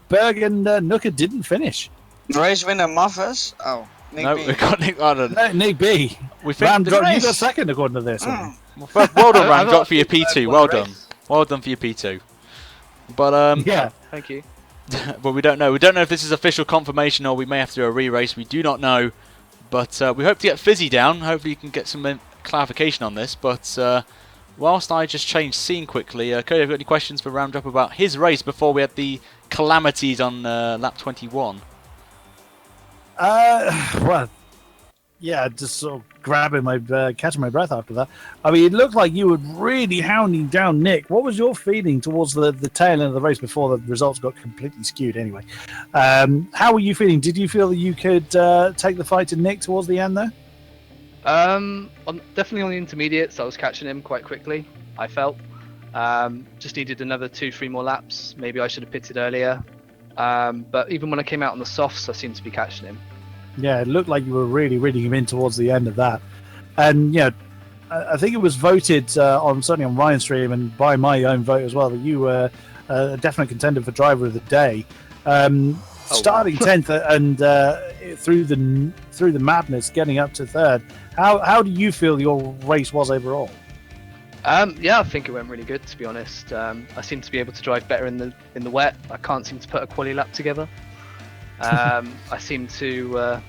Berg and Nooker didn't finish. Race winner Muffers. Oh, Nick No, B. we got Nick. I don't know. No, Nick B. We think Ram the Drop, you race. got second according to this. Mm. Well done, I Ram got Drop, for your Berg P2. won Well the done. race. Well done for your P2. But Yeah. Thank you. but we don't know. We don't know if this is official confirmation or we may have to do a re-race. We do not know. But we hope to get Fizzy down. Hopefully you can get some clarification on this. But whilst I just change scene quickly, Cody, have you got any questions for Ramdrop about his race before we had the calamities on lap 21? Well, yeah, just sort of catching my breath after that. I mean, it looked like you were really hounding down Nick. What was your feeling towards the tail end of the race before the results got completely skewed anyway? How were you feeling? Did you feel that you could take the fight to Nick towards the end there? Definitely on the intermediates, I was catching him quite quickly, I felt. Just needed another 2-3 more laps. Maybe I should have pitted earlier. But even when I came out on the softs, I seemed to be catching him. Yeah, it looked like you were really reading him in towards the end of that. And, you know, I think it was voted certainly on Ryan's stream and by my own vote as well, that you were a definite contender for driver of the day. Starting 10th and through the madness, getting up to third. How do you feel your race was overall? Yeah, I think it went really good, to be honest. I seem to be able to drive better in the wet. I can't seem to put a quali lap together. I seem to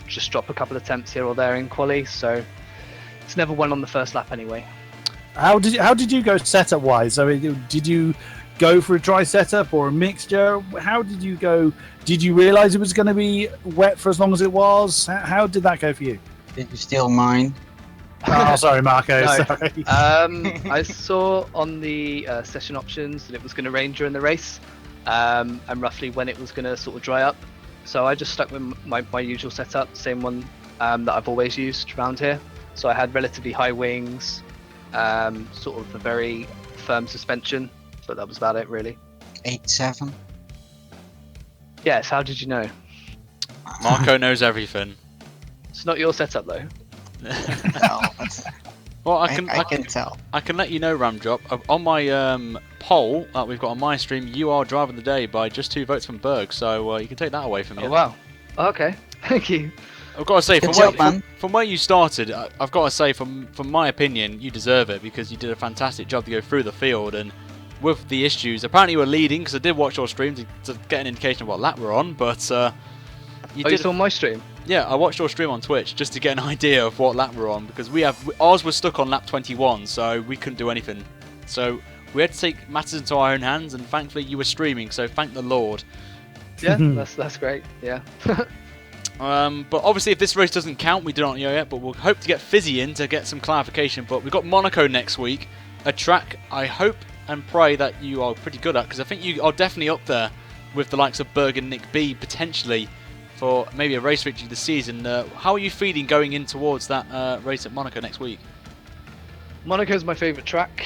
just drop a couple of attempts here or there in quali, so it's never won on the first lap anyway. How did you go setup wise? I mean, did you go for a dry setup or a mixture? How did you go? Did you realize it was going to be wet for as long as it was? How did that go for you? Did you steal mine? Oh, sorry, Marco. No. Sorry. I saw on the session options that it was going to rain during the race, and roughly when it was going to sort of dry up. So I just stuck with my usual setup, same one that I've always used around here. So I had relatively high wings, sort of a very firm suspension, but that was about it really. 8.7. Yes, how did you know? Marco knows everything. It's not your setup though. No, Well, I can tell. I can let you know, Ramdrop, on my poll that we've got on my stream, you are driving the day by just 2 votes from Berg, so you can take that away from me. Oh wow. Okay. Thank you. I've got to say, Good job, man. from where you started, I've got to say, from my opinion, you deserve it because you did a fantastic job to go through the field and with the issues. Apparently, you were leading because I did watch your stream to get an indication of what lap we're on, but You saw my stream? Yeah, I watched your stream on Twitch just to get an idea of what lap we're on because ours was stuck on lap 21, so we couldn't do anything. So we had to take matters into our own hands, and thankfully you were streaming, so thank the Lord. Yeah, that's great. Yeah. But obviously, if this race doesn't count, we do not know yet. But we'll hope to get Fizzy in to get some clarification. But we've got Monaco next week, a track I hope and pray that you are pretty good at, because I think you are definitely up there with the likes of Berg and Nick B potentially for maybe a race victory this season. How are you feeling going in towards that race at Monaco next week? Monaco's my favourite track.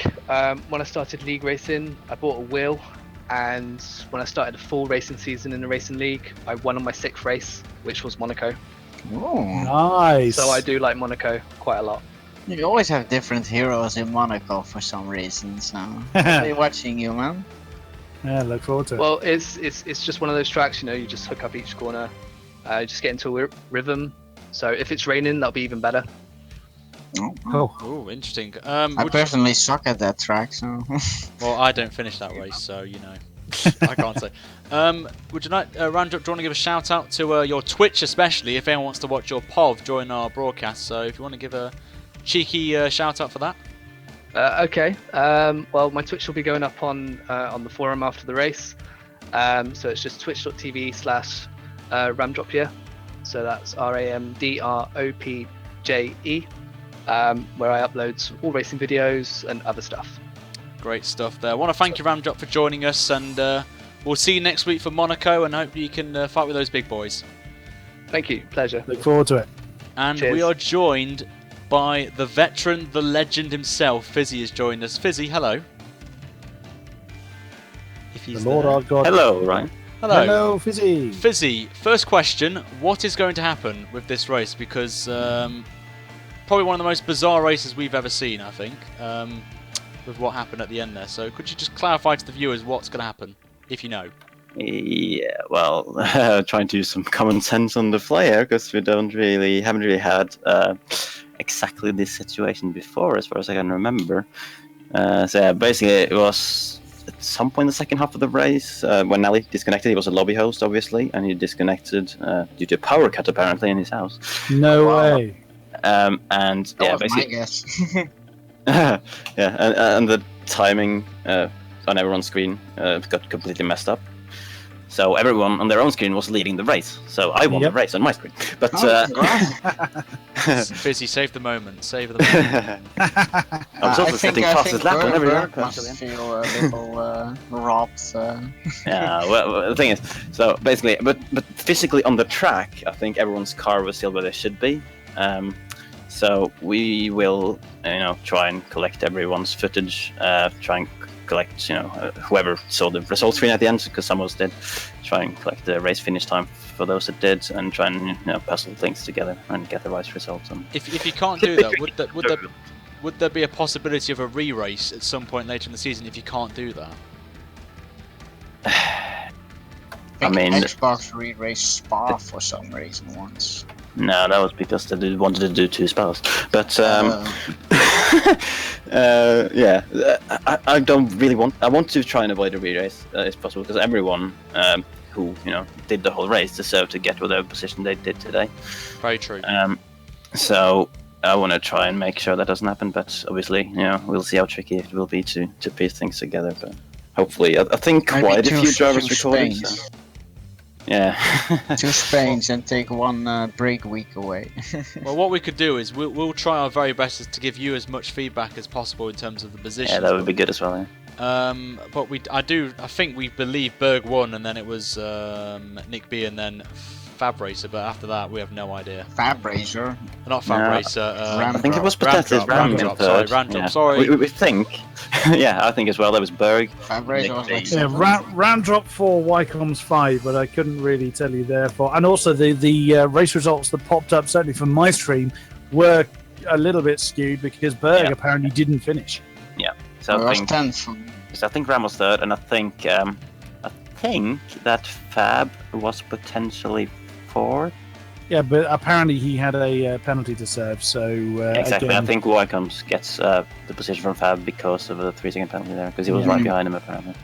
When I started league racing, I bought a wheel, and when I started a full racing season in the racing league, I won on my 6th race, which was Monaco. Oh, Nice. So I do like Monaco quite a lot. you always have different heroes in Monaco for some reason. So I'll be watching you, man. Yeah, look forward to it. Well, it's just one of those tracks, you know, you just hook up each corner, just get into a rhythm. So if it's raining, that'll be even better. Cool. Oh, interesting. I personally suck at that track, so. Well, I don't finish that race, so you know, I can't say. Would you like, Randrup, do you want to give a shout out to your Twitch, especially if anyone wants to watch your POV during our broadcast? So if you want to give a cheeky shout out for that. Okay. Well, my Twitch will be going up on the forum after the race. So it's just twitch.tv/ramdropje. So that's RAMDROPJE. Where I upload all racing videos and other stuff. Great stuff there. I want to thank you, Ramdrop, for joining us, and we'll see you next week for Monaco, and hopefully you can fight with those big boys. Thank you. Pleasure. Look forward to it. And Cheers. we are joined by the veteran, the legend himself. Fizzy has joined us. Fizzy, hello. If he's The Lord there. our God. Hello, Ryan. Hello. Hello, Fizzy. Fizzy, first question. What is going to happen with this race? Because probably one of the most bizarre races we've ever seen, I think, with what happened at the end there. So could you just clarify to the viewers what's going to happen, if you know? Yeah, well, trying to use some common sense on the fly here, because we haven't really had exactly this situation before, as far as I can remember. So yeah, basically it was at some point in the second half of the race when Nelly disconnected. He was a lobby host, obviously, and he disconnected due to a power cut apparently in his house. No way. And That yeah, was my basically, guess. yeah, and the timing on everyone's screen got completely messed up. So everyone on their own screen was leading the race. So I won the race on my screen. But Fizzy, save the moment. Save the moment. I was also setting fastest lap on every lap. Must feel a little robbed. Yeah, well, the thing is, so basically, but physically on the track, I think everyone's car was still where they should be. So we will, try and collect everyone's footage, try and collect, whoever saw the result screen at the end, because some of us did, try and collect the race finish time for those that did, and try and puzzle things together and get the right results. And If you can't do that, would there be a possibility of a re-race at some point later in the season if you can't do that? I mean, Xbox re-raced Spa for some reason once. No, that was because they wanted to do 2 spells. But yeah, I don't really want. I want to try and avoid a re-race if possible, because everyone who did the whole race deserved to get whatever position they did today. Very true. So I want to try and make sure that doesn't happen. But obviously, we'll see how tricky it will be to piece things together. But hopefully, I think Maybe quite a few drivers two recorded. Spains. So. Yeah. 2 Spains and take 1 break week away. Well, what we could do is we'll try our very best to give you as much feedback as possible in terms of the position. Yeah, that would be good as well. Yeah. But I think we believe Berg won, and then it was Nick B and then Fab Racer. But after that, we have no idea. Fab Racer. Not Fab No, Racer. I think it was Patetis. Ramdrop. Sorry. We think. Yeah, I think as well. That was Berg. Fab Racer was like Yeah, Ramdrop 4, Wycombe's 5, but I couldn't really tell you therefore. And also the race results that popped up, certainly from my stream, were a little bit skewed because Berg apparently didn't finish. Yeah, so I think Ram was 3rd, and I think that Fab was potentially 4th. Yeah, but apparently he had a penalty to serve, so... exactly, again, I think Wycombe gets the position from Fab because of a 3-second penalty there, because he was right behind him apparently.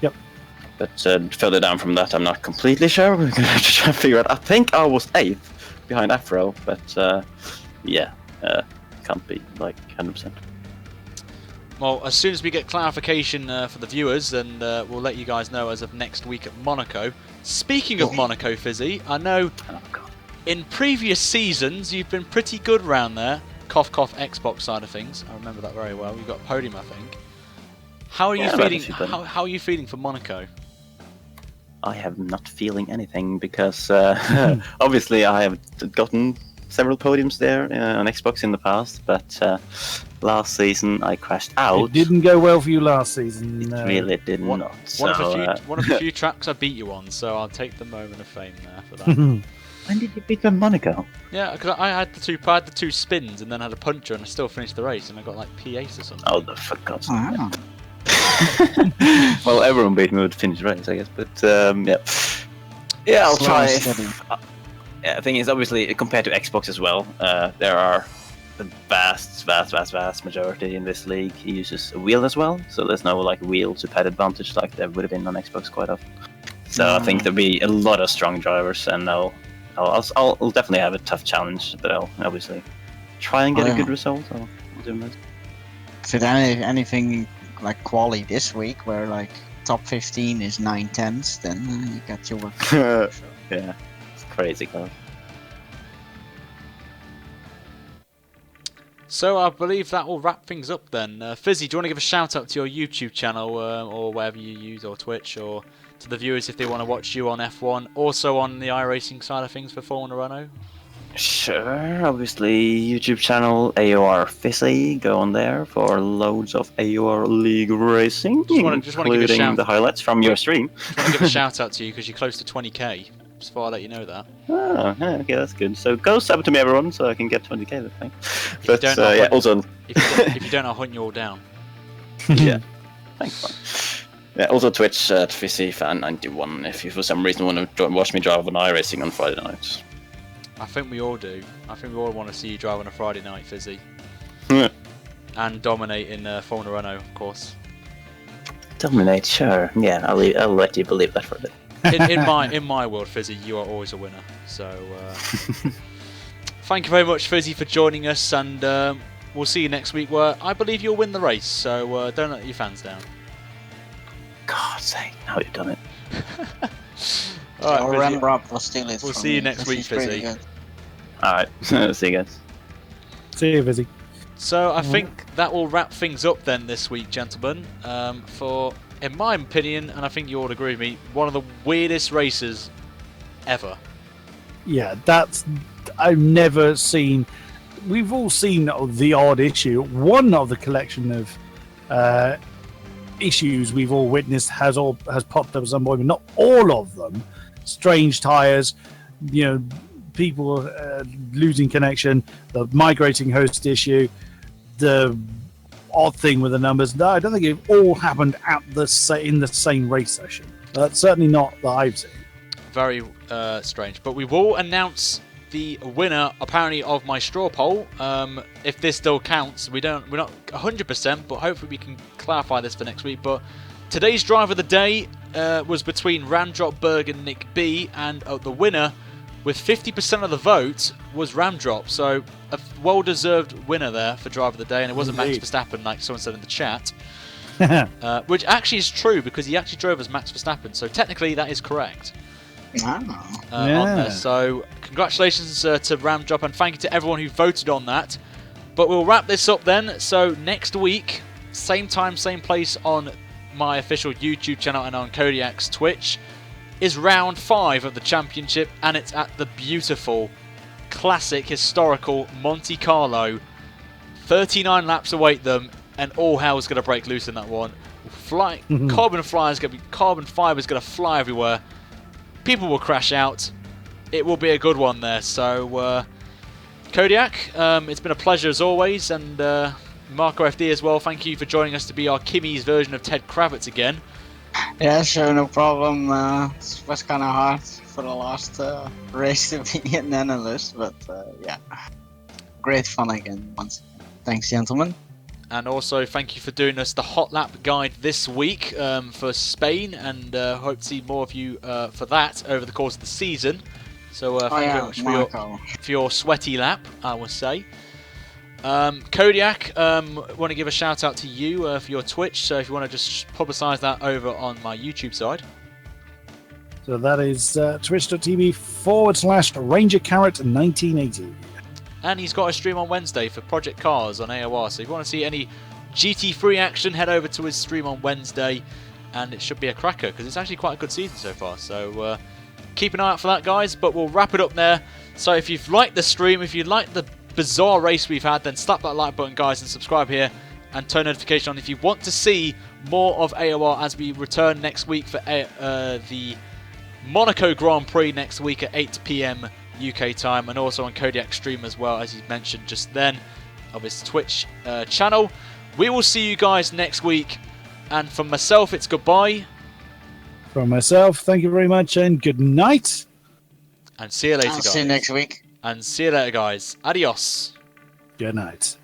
Yep. But further down from that, I'm not completely sure. We're going to have to try and figure out. I think I was 8th behind Afro, but can't be like 100%. Well, as soon as we get clarification for the viewers, then we'll let you guys know as of next week at Monaco. Speaking of Monaco, Fizzy, I know in previous seasons you've been pretty good round there. Cough, cough, Xbox side of things. I remember that very well. You got a podium, I think. How are you feeling? How are you feeling for Monaco? I am not feeling anything because obviously I have gotten several podiums there on Xbox in the past, but last season I crashed out. It didn't go well for you last season. It really did not. One of the few tracks I beat you on, so I'll take the moment of fame there for that. When did you beat on Monaco? Yeah, because I had the two spins and then had a puncture and I still finished the race and I got like P8 or something. Oh, for God's sake. Well, everyone beat me with finish race, I guess, but yeah, I'll try. Yeah, the thing is, obviously, compared to Xbox as well, there are the vast majority in this league uses a wheel as well, so there's no like wheel to pad advantage like there would have been on Xbox quite often. So I think there'll be a lot of strong drivers, and I'll definitely have a tough challenge, but I'll obviously try and get a good result. I'll do my best. If it anything like quali this week, where like top 15 is 9/10, then you got your work. Yeah. Crazy close. So I believe that will wrap things up then. Fizzy, do you want to give a shout out to your YouTube channel or wherever you use, or Twitch, or to the viewers if they want to watch you on F1, also on the iRacing side of things for Formula Renault? Sure, obviously YouTube channel AOR Fizzy, go on there for loads of AOR League racing, just wanna give a including shout. the highlights from your stream. I want to give a shout out to you because you're close to 20k. Just thought I'd let you know that. Oh, yeah, okay, that's good. So go sub to me, everyone, so I can get 20k this thing. If But you don't, I'll yeah, hunt- also if you don't, I'll hunt you all down. yeah, thanks. Man. Yeah, also Twitch at FizzyFan91 if you for some reason want to watch me drive on iRacing on Friday nights. I think we all do. I think we all want to see you drive on a Friday night, Fizzy. Yeah. And dominate in Formula Renault, of course. Dominate, sure. Yeah, I'll let you believe that for a bit. In my world, Fizzy, you are always a winner. So thank you very much, Fizzy, for joining us, and we'll see you next week, where I believe you'll win the race. So don't let your fans down. God's sake, now you've done it. Or Fizzy, Rob will steal it. we'll from see you me, next 'cause week, he's pretty Fizzy. good. Alright, see you guys. See you, Vizzy. So I think that will wrap things up then this week, gentlemen. For, in my opinion, and I think you all agree with me, one of the weirdest races ever. Yeah, I've never seen. We've all seen the odd issue. One of the collection of issues we've all witnessed has popped up at some point, but not all of them. Strange tires, people losing connection, the migrating host issue, the odd thing with the numbers. No, I don't think it all happened in the same race session. That's certainly not that I've seen. Very strange. But we will announce the winner, apparently, of my straw poll. If this still counts, we're not 100%, but hopefully we can clarify this for next week. But today's driver of the day was between Ramdrop Berg and Nick B, and the winner, with 50% of the vote, was Ramdrop. So a well-deserved winner there for driver of the day, and it wasn't Max Indeed. Verstappen like someone said in the chat. Which actually is true, because he actually drove as Max Verstappen, so technically that is correct. Wow. On there. So congratulations to Ramdrop, and thank you to everyone who voted on that. But we'll wrap this up then. So next week, same time, same place on my official YouTube channel and on Kodiak's Twitch, is round 5 of the championship, and it's at the beautiful, classic, historical Monte Carlo. 39 laps await them, and all hell's going to break loose in that one. Carbon fiber is going to fly everywhere. People will crash out. It will be a good one there. So, Kodiak, it's been a pleasure as always, and Marco FD as well. Thank you for joining us to be our Kimmy's version of Ted Kravitz again. Yeah, sure, no problem. It was kind of hard for the last race to be an analyst, but yeah, great fun again once again. Thanks, gentlemen. And also, thank you for doing us the Hot Lap guide this week for Spain, and hope to see more of you for that over the course of the season. So thank you very much for your sweaty lap, I would say. Kodiak, want to give a shout out to you for your Twitch, so if you want to just publicise that over on my YouTube side. So that is twitch.tv/RangerCarrot1980. And he's got a stream on Wednesday for Project Cars on AOR, so if you want to see any GT3 action, head over to his stream on Wednesday, and it should be a cracker, because it's actually quite a good season so far. So keep an eye out for that, guys, but we'll wrap it up there. So if you've liked the stream, if you like the bizarre race we've had, then slap that like button, guys, and subscribe here and turn notification on if you want to see more of AOR as we return next week for the Monaco Grand Prix next week at 8 PM UK time, and also on Kodiak stream as well, as you mentioned just then, of his Twitch channel. We will see you guys next week, and from myself it's goodbye. From myself, thank you very much and good night. And see you later, I'll guys. see you next week. And see you later, guys. Adios. Good night.